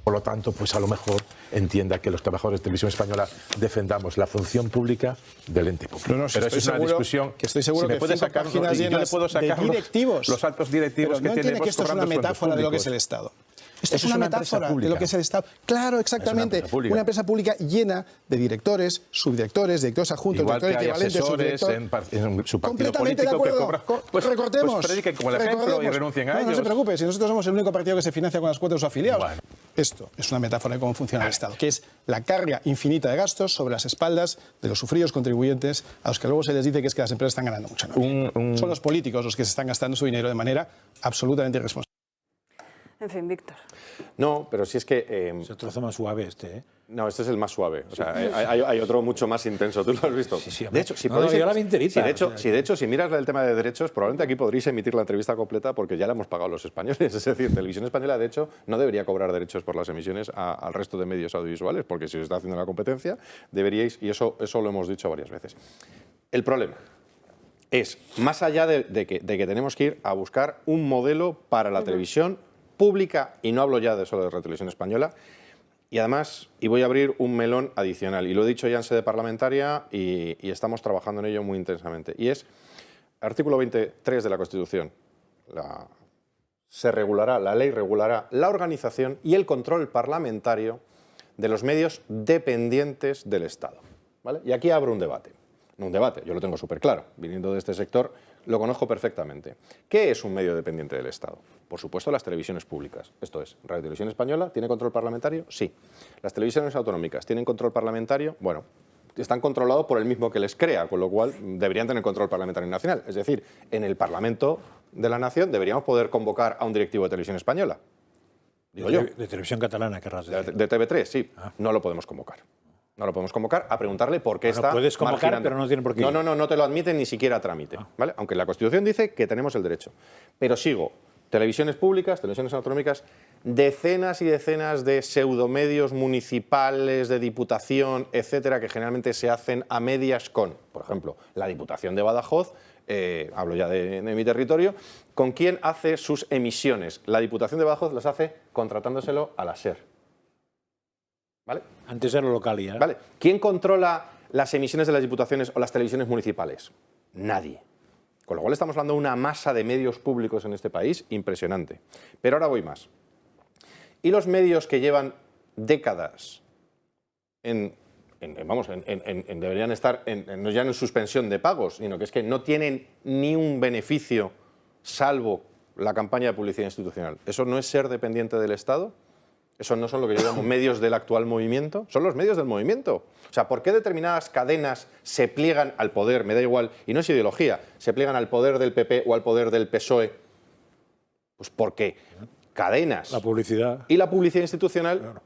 Por lo tanto, pues a lo mejor entienda que los trabajadores de Televisión Española defendamos la función pública del ente público. No, pero eso es una discusión que estoy seguro si me que puede sacar páginas llenas yo le puedo sacar de directivos. Los altos directivos pero que no tenemos que esto es una metáfora de lo que es el Estado. Esto es una metáfora de lo que es el Estado. Claro, exactamente. Una empresa pública llena de directores, subdirectores, directores adjuntos, igual directores que hay equivalentes, asesores en su partido completamente político de acuerdo. que cobra. Pues prediquen como el ejemplo y renuncien a ellos. No se preocupe, si nosotros somos el único partido que se financia con las cuotas de sus afiliados. Bueno. Esto es una metáfora de cómo funciona el Estado, que es la carga infinita de gastos sobre las espaldas de los sufridos contribuyentes a los que luego se les dice que es que las empresas están ganando mucho. Son los políticos los que se están gastando su dinero de manera absolutamente irresponsable. En fin, Víctor. No, pero si es que... Es el trozo más suave este, ¿eh? No, este es el más suave. O sea, hay otro mucho más intenso. ¿Tú lo has visto? Sí, de hecho, si yo la vi enterita. de hecho, si miras el tema de derechos, probablemente aquí podréis emitir la entrevista completa porque ya la hemos pagado los españoles. Es decir, Televisión Española, de hecho, no debería cobrar derechos por las emisiones al resto de medios audiovisuales, porque si os está haciendo la competencia, deberíais, y eso lo hemos dicho varias veces. El problema es, más allá de que tenemos que ir a buscar un modelo para la televisión pública, y no hablo ya solo de la televisión española, y además, y voy a abrir un melón adicional, y lo he dicho ya en sede parlamentaria y estamos trabajando en ello muy intensamente, y es, artículo 23 de la Constitución, la ley regulará la organización y el control parlamentario de los medios dependientes del Estado, ¿vale? Y aquí abro un debate. No un debate, yo lo tengo súper claro, viniendo de este sector, lo conozco perfectamente. ¿Qué es un medio dependiente del Estado? Por supuesto, las televisiones públicas. Esto es, Radio Televisión Española, ¿tiene control parlamentario? Sí. ¿Las televisiones autonómicas tienen control parlamentario? Bueno, están controlados por el mismo que les crea, con lo cual deberían tener control parlamentario nacional. Es decir, en el Parlamento de la Nación deberíamos poder convocar a un directivo de Televisión Española. Digo yo. De Televisión Catalana, querrás decir. De TV3, sí. No lo podemos convocar. No lo podemos convocar a preguntarle por qué está puedes convocar, marginando. Pero no tiene por qué ir. No te lo admiten ni siquiera a trámite, ¿vale? Aunque la Constitución dice que tenemos el derecho. Pero sigo, televisiones públicas, televisiones autonómicas, decenas y decenas de pseudomedios municipales, de diputación, etcétera, que generalmente se hacen a medias con, por ejemplo, la Diputación de Badajoz, hablo ya de mi territorio, ¿con quién hace sus emisiones? La Diputación de Badajoz las hace contratándoselo a la SER. ¿Vale? Antes era localidad. ¿Vale? ¿Quién controla las emisiones de las diputaciones o las televisiones municipales? Nadie. Con lo cual estamos hablando de una masa de medios públicos en este país impresionante. Pero ahora voy más. ¿Y los medios que llevan décadas deberían estar no ya en suspensión de pagos, sino que es que no tienen ni un beneficio salvo la campaña de publicidad institucional? ¿Eso no es ser dependiente del Estado? ¿Eso no son lo que yo llamo medios del actual movimiento? Son los medios del movimiento. O sea, ¿por qué determinadas cadenas se pliegan al poder? Me da igual, y no es ideología, se pliegan al poder del PP o al poder del PSOE. Pues porque cadenas... La publicidad. Y la publicidad institucional... Claro.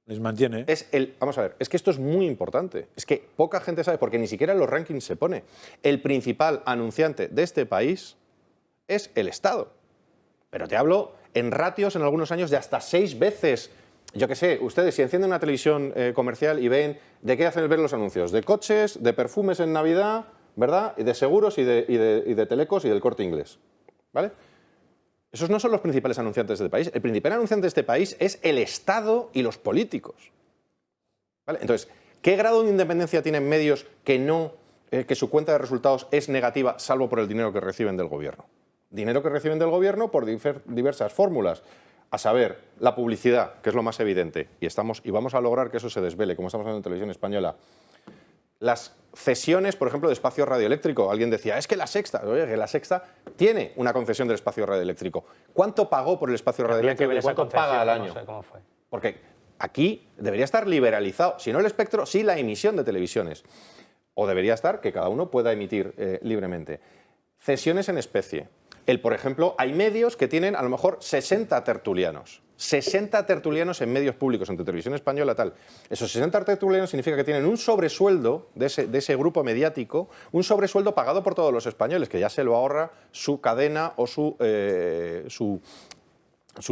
Les mantiene. Vamos a ver, es que esto es muy importante. Es que poca gente sabe, porque ni siquiera en los rankings se pone. El principal anunciante de este país es el Estado. Pero te hablo en ratios en algunos años de hasta 6 veces. Yo qué sé, ustedes si encienden una televisión comercial y ven, ¿de qué hacen ver los anuncios? De coches, de perfumes en Navidad, ¿verdad? Y de seguros y de telecos y del Corte Inglés, ¿vale? Esos no son los principales anunciantes del país. El principal anunciante de este país es el Estado y los políticos, ¿vale? Entonces, ¿qué grado de independencia tienen medios que su cuenta de resultados es negativa, salvo por el dinero que reciben del gobierno? Dinero que reciben del gobierno por diversas fórmulas, a saber, la publicidad, que es lo más evidente, y vamos a lograr que eso se desvele, como estamos haciendo en Televisión Española. Las cesiones, por ejemplo, de espacio radioeléctrico. Alguien decía, es que La Sexta, oye, que La Sexta tiene una concesión del espacio radioeléctrico. ¿Cuánto pagó por el espacio radioeléctrico y cuánto paga al año? No sé cómo fue. Porque aquí debería estar liberalizado, si no el espectro, sí la emisión de televisiones. O debería estar que cada uno pueda emitir libremente. Cesiones en especie. Por ejemplo, hay medios que tienen a lo mejor 60 tertulianos. 60 tertulianos en medios públicos, entre Televisión Española, tal. Esos 60 tertulianos significa que tienen un sobresueldo de ese grupo mediático, un sobresueldo pagado por todos los españoles, que ya se lo ahorra su cadena o su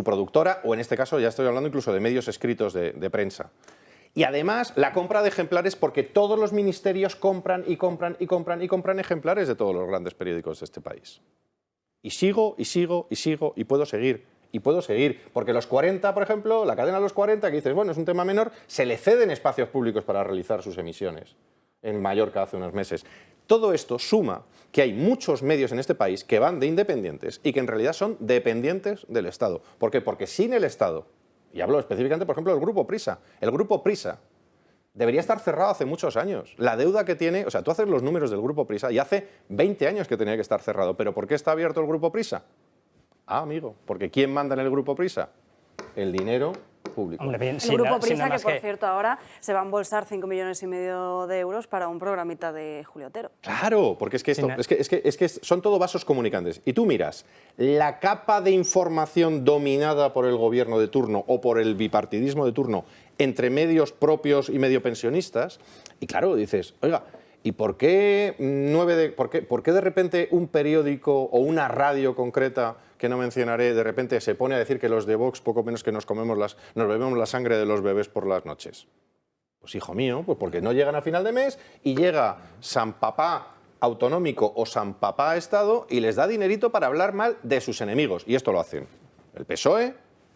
productora, o en este caso ya estoy hablando incluso de medios escritos de prensa. Y además la compra de ejemplares, porque todos los ministerios compran y compran y compran y compran ejemplares de todos los grandes periódicos de este país. Y sigo, y sigo, y sigo, y puedo seguir. Y puedo seguir, porque los 40, por ejemplo, la cadena Los 40, que dices, bueno, es un tema menor, se le ceden espacios públicos para realizar sus emisiones. En Mallorca hace unos meses. Todo esto suma que hay muchos medios en este país que van de independientes y que en realidad son dependientes del Estado. ¿Por qué? Porque sin el Estado, y hablo específicamente, por ejemplo, del Grupo Prisa. El Grupo Prisa debería estar cerrado hace muchos años. La deuda que tiene, o sea, tú haces los números del Grupo Prisa y hace 20 años que tenía que estar cerrado. ¿Pero por qué está abierto el Grupo Prisa? Ah, amigo, porque ¿quién manda en el Grupo Prisa? El dinero público. Hombre, bien, El sin Grupo nada- sin Prisa, nada que más por cierto ahora se va a embolsar 5,5 millones de euros para un programita de Julio Otero. Claro, porque es que, esto, es que son todo vasos comunicantes. Y tú miras la capa de información dominada por el gobierno de turno o por el bipartidismo de turno entre medios propios y medio pensionistas, y claro, dices, oiga, ¿y por qué por qué de repente un periódico o una radio concreta, que no mencionaré, de repente se pone a decir que los de Vox poco menos que nos bebemos la sangre de los bebés por las noches? Pues hijo mío, pues porque no llegan a final de mes y llega San Papá autonómico o San Papá Estado y les da dinerito para hablar mal de sus enemigos. Y esto lo hacen el PSOE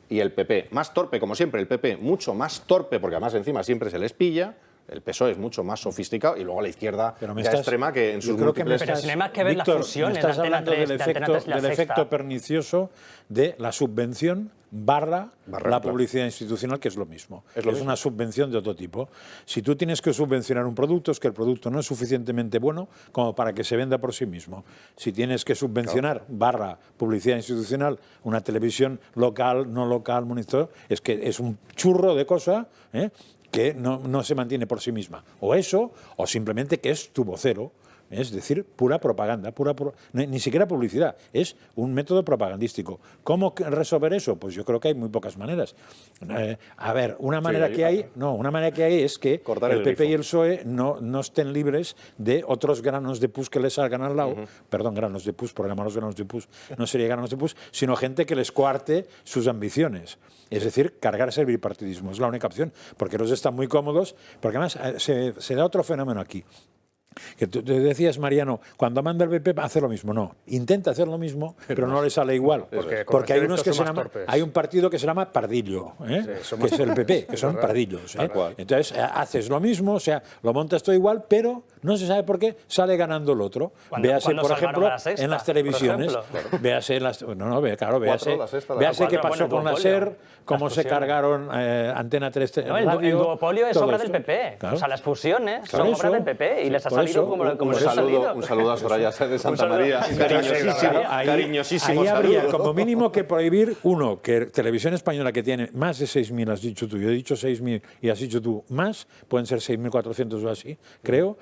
y el PP. Más torpe, como siempre, el PP mucho más torpe, porque además encima siempre se les pilla. El PSOE es mucho más sofisticado y luego la izquierda ya extrema que en sus múltiples... Pero sin más que ver Víctor, las fusiones me estás de Antena hablando 3, del efecto pernicioso de la subvención barra la claro. publicidad institucional, que es lo mismo. Es lo mismo. Una subvención de otro tipo. Si tú tienes que subvencionar un producto, es que el producto no es suficientemente bueno como para que se venda por sí mismo. Si tienes que subvencionar barra publicidad institucional una televisión local, no local, monitor, es que es un churro de cosa, que no se mantiene por sí misma. O eso, o simplemente que es tu vocero. Es decir, pura propaganda, ni siquiera publicidad, es un método propagandístico. ¿Cómo resolver eso? Pues yo creo que hay muy pocas maneras. A ver, una manera que hay es que el PP y el PSOE no estén libres de otros granos de pus que les salgan al lado, perdón, granos de pus, por llamarlos granos de pus, no sería granos de pus, sino gente que les coarte sus ambiciones. Es decir, cargarse el bipartidismo, es la única opción, porque los están muy cómodos, porque además se da otro fenómeno aquí. Que tú te decías, Mariano, cuando manda el PP hace lo mismo. No, intenta hacer lo mismo, pero no le sale igual. Porque hay unos que se llaman, hay un partido que se llama Pardillo, que es el PP, que son pardillos. Entonces haces lo mismo, o sea, lo montas todo igual, pero no se sabe por qué sale ganando el otro. Véase, por ejemplo, en las televisiones. Véase en las, véase qué pasó con la SER, cómo se cargaron Antena 3. El duopolio es obra del PP. O sea, las fusiones son obra del PP y les ha salido como les ha salido. Un saludo a Soraya de Santa María. Cariñosísimo ahí habría saludo. como mínimo que prohibir, uno, que Televisión Española, que tiene más de 6.000, has dicho tú, yo he dicho 6.000 y has dicho tú más, pueden ser 6.400 o así, creo.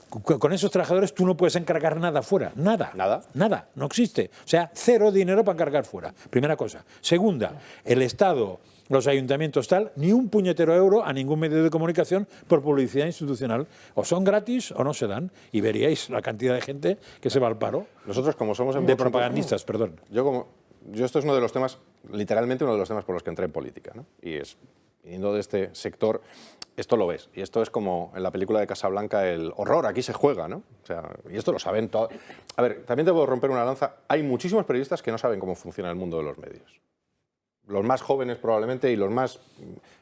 Con esos trabajadores tú no puedes encargar nada fuera, nada, no existe. O sea, cero dinero para encargar fuera, primera cosa. Segunda, el Estado, los ayuntamientos tal, ni un puñetero euro a ningún medio de comunicación por publicidad institucional. O son gratis o no se dan. Y veríais la cantidad de gente que se va al paro. Nosotros, como somos de propagandistas, perdón. Yo esto es uno de los temas, literalmente uno de los temas por los que entré en política, ¿no? Y es, viniendo de este sector, esto lo ves. Y esto es como en la película de Casablanca, el horror, aquí se juega, ¿no? O sea, y esto lo saben todos. A ver, también te puedo romper una lanza. Hay muchísimos periodistas que no saben cómo funciona el mundo de los medios. Los más jóvenes probablemente y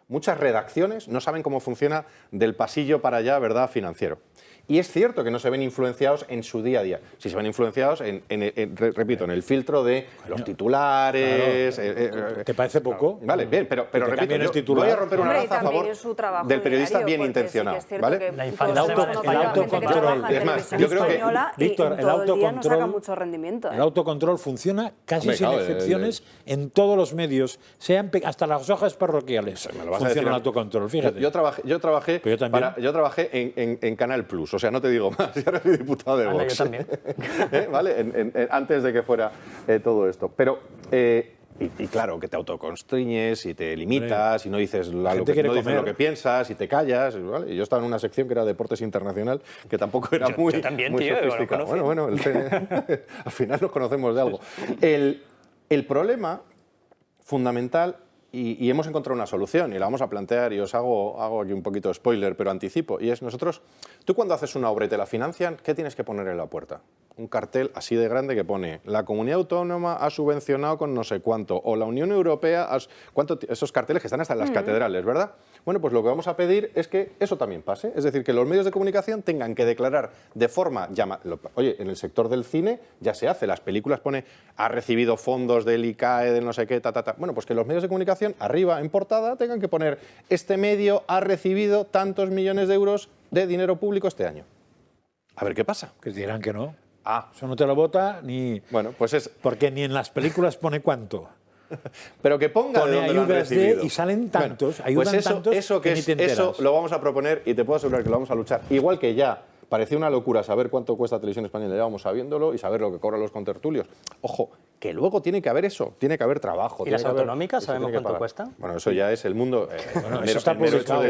muchas redacciones no saben cómo funciona del pasillo para allá, ¿verdad?, financiero. Y es cierto que no se ven influenciados en su día a día. Sí se ven influenciados, repito, en el filtro de los titulares. Claro. ¿Te parece poco? Vale, bien, pero repito, yo voy a romper una lanza a favor del periodista bien intencionado. Sí, ¿vale? El autocontrol. Es más, yo creo que, Víctor, el autocontrol funciona casi sin excepciones en todos los medios, sean hasta las hojas parroquiales. Funciona el autocontrol, fíjate. Yo trabajé en Canal Plus. O sea, no te digo más, yo ahora soy diputado de Vox. Yo también. ¿Vale? Antes de que fuera todo esto. Pero, y claro, que te autoconstriñes y te limitas y no dices lo que piensas y te callas. ¿Vale? Y yo estaba en una sección que era Deportes Internacional, que tampoco era muy sofisticado. Bueno, al final nos conocemos de algo. El problema fundamental, y hemos encontrado una solución y la vamos a plantear, y os hago aquí un poquito de spoiler, pero anticipo, y es tú cuando haces una obra y te la financian, ¿qué tienes que poner en la puerta? Un cartel así de grande que pone la comunidad autónoma ha subvencionado con no sé cuánto, o la Unión Europea, esos carteles que están hasta en las catedrales, ¿verdad? Bueno, pues lo que vamos a pedir es que eso también pase, es decir, que los medios de comunicación tengan que declarar de forma oye, en el sector del cine ya se hace, las películas pone ha recibido fondos del ICAE, del no sé qué, Bueno, pues que los medios de comunicación arriba en portada tengan que poner este medio ha recibido tantos millones de euros de dinero público este año. A ver qué pasa. Que dirán que no. Eso no te lo vota ni... Bueno, pues porque ni en las películas pone cuánto. Pero que ponga Pone de dónde lo han ayudas recibido. y salen tantos, Bueno, ayudan pues tantos eso que ni te enteras. eso lo vamos a proponer y te puedo asegurar que lo vamos a luchar. Igual que ya parecía una locura saber cuánto cuesta Televisión Española, ya vamos sabiéndolo, y saber lo que cobran los contertulios. Ojo, que luego tiene que haber eso, tiene que haber trabajo. ¿Y las autonómicas sabemos cuánto cuesta? Bueno, eso ya es el mundo. Bueno, eso está publicado.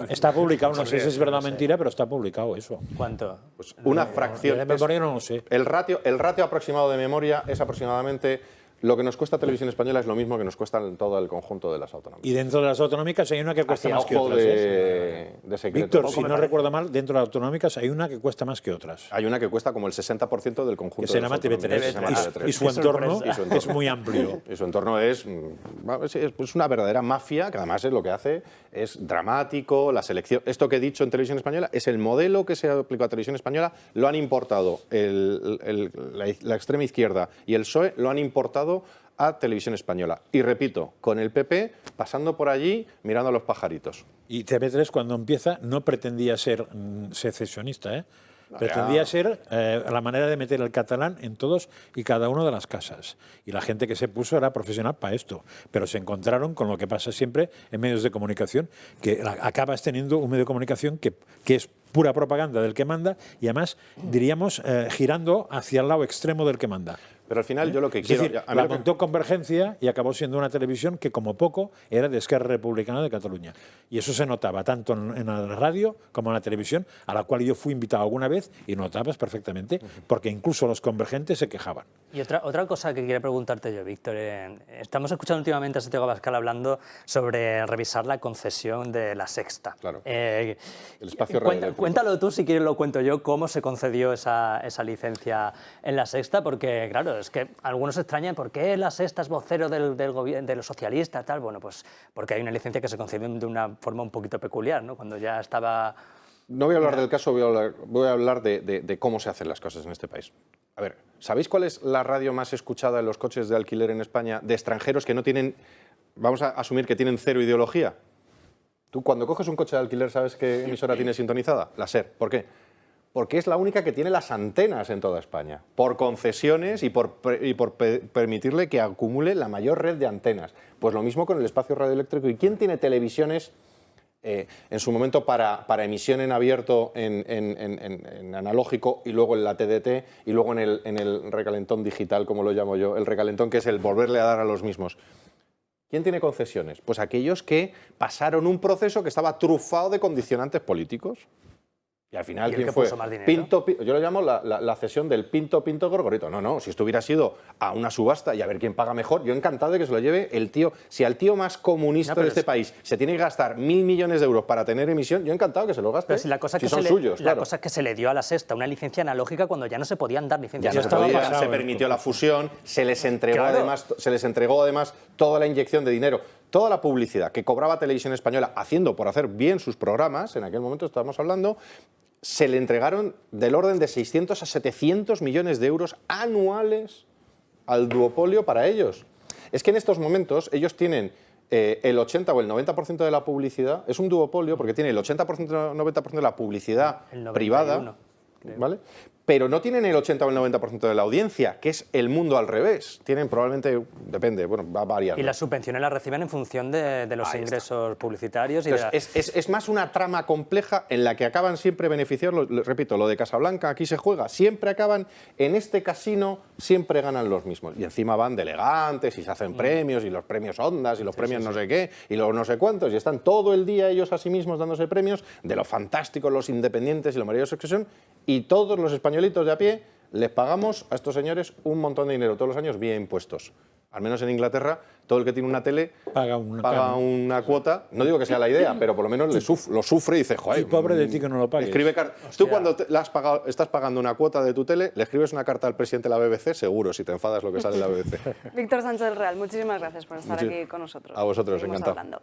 Está publicado, no sé si es verdad o mentira, pero está publicado eso. ¿Cuánto? Pues una fracción. De memoria no lo sé. El ratio aproximado de memoria es aproximadamente lo que nos cuesta Televisión Española es lo mismo que nos cuesta todo el conjunto de las autonómicas. Y dentro de las autonómicas hay una que cuesta Hacia más que ojo otras. de secreto. Víctor, si no recuerdo mal, dentro de las autonómicas hay una que cuesta más que otras. Hay una que cuesta como el 60% del conjunto Que se de las llama autonómicas. TV3. Y su entorno es muy amplio. Y su entorno es una verdadera mafia, que además es lo que hace, es dramático, la selección. Esto que he dicho en Televisión Española es el modelo que se aplicó a Televisión Española, lo han importado la extrema izquierda y el PSOE, lo han importado a Televisión Española. Y repito, con el PP pasando por allí mirando a los pajaritos. Y TV3 cuando empieza no pretendía ser secesionista, ¿eh? Pretendía ser la manera de meter el catalán en todos y cada una de las casas. Y la gente que se puso era profesional para esto. Pero se encontraron con lo que pasa siempre en medios de comunicación, que acabas teniendo un medio de comunicación que es pura propaganda del que manda y además, diríamos, girando hacia el lado extremo del que manda. Pero al final yo lo que Es quiero... decir, la montó Convergencia y acabó siendo una televisión que como poco era de Esquerra Republicana de Cataluña. Y eso se notaba tanto en la radio como en la televisión, a la cual yo fui invitado alguna vez y notabas perfectamente, porque incluso los convergentes se quejaban. Y otra cosa que quería preguntarte yo, Víctor, estamos escuchando últimamente a Santiago Abascal hablando sobre revisar la concesión de La Sexta. Claro. El espacio radioeléctrico. Cuéntalo tú, si quieres lo cuento yo, cómo se concedió esa licencia en La Sexta, porque claro, es que algunos se extrañan por qué La Sexta es vocero del gobierno, de los socialistas, tal. Bueno, pues porque hay una licencia que se concedió de una forma un poquito peculiar, ¿no? Cuando ya estaba... No voy a hablar del caso, voy a hablar de cómo se hacen las cosas en este país. A ver, ¿sabéis cuál es la radio más escuchada en los coches de alquiler en España de extranjeros que no tienen, vamos a asumir que tienen cero ideología? Tú cuando coges un coche de alquiler, ¿sabes qué emisora tiene sintonizada? La SER. ¿Por qué? Porque es la única que tiene las antenas en toda España, por concesiones y por permitirle que acumule la mayor red de antenas. Pues lo mismo con el espacio radioeléctrico. ¿Y quién tiene televisiones en su momento para emisión en abierto, en analógico y luego en la TDT y luego en el recalentón digital, como lo llamo yo, el recalentón que es el volverle a dar a los mismos? ¿Quién tiene concesiones? Pues aquellos que pasaron un proceso que estaba trufado de condicionantes políticos. Y al final, ¿quién fue? Yo lo llamo la cesión del Pinto Gorgorito. No, si esto hubiera sido a una subasta y a ver quién paga mejor, yo encantado de que se lo lleve el tío. Si al tío más comunista de este país se tiene que gastar 1.000 millones de euros para tener emisión, yo encantado que se lo gaste. Pero si la cosa, son suyos, la cosa es que se le dio a La Sexta una licencia analógica cuando ya no se podían dar licencias. Ya no se podía, se permitió la fusión, se les entregó además toda la inyección de dinero. Toda la publicidad que cobraba Televisión Española por hacer bien sus programas, en aquel momento estábamos hablando, se le entregaron del orden de 600 a 700 millones de euros anuales al duopolio para ellos. Es que en estos momentos ellos tienen el 80 o el 90% de la publicidad, es un duopolio porque tiene el 80% o el 90% de la publicidad privada, ¿vale? Pero no tienen el 80 o el 90% de la audiencia, que es el mundo al revés. Tienen probablemente, depende, bueno, va a variar. Y las subvenciones las reciben en función de los ingresos publicitarios. Es más una trama compleja en la que acaban siempre beneficiados, repito, lo de Casablanca, aquí se juega, siempre acaban, en este casino siempre ganan los mismos. Y encima van de elegantes y se hacen premios, y los premios Ondas, y los premios no sé qué, y luego no sé cuántos, y están todo el día ellos a sí mismos dándose premios de lo fantásticos, los independientes y lo maravillosos que son, y todos los españolitos de a pie les pagamos a estos señores un montón de dinero todos los años vía impuestos. Al menos en Inglaterra, todo el que tiene una tele paga una cuota. No digo que sea la idea, pero por lo menos lo sufre y dice, joder. Y pobre de ti que no lo pagues. Tú cuando estás pagando una cuota de tu tele, le escribes una carta al presidente de la BBC, seguro, si te enfadas lo que sale en la BBC. Víctor Sánchez del Real, muchísimas gracias por estar aquí con nosotros. A vosotros, encantado. Hablando.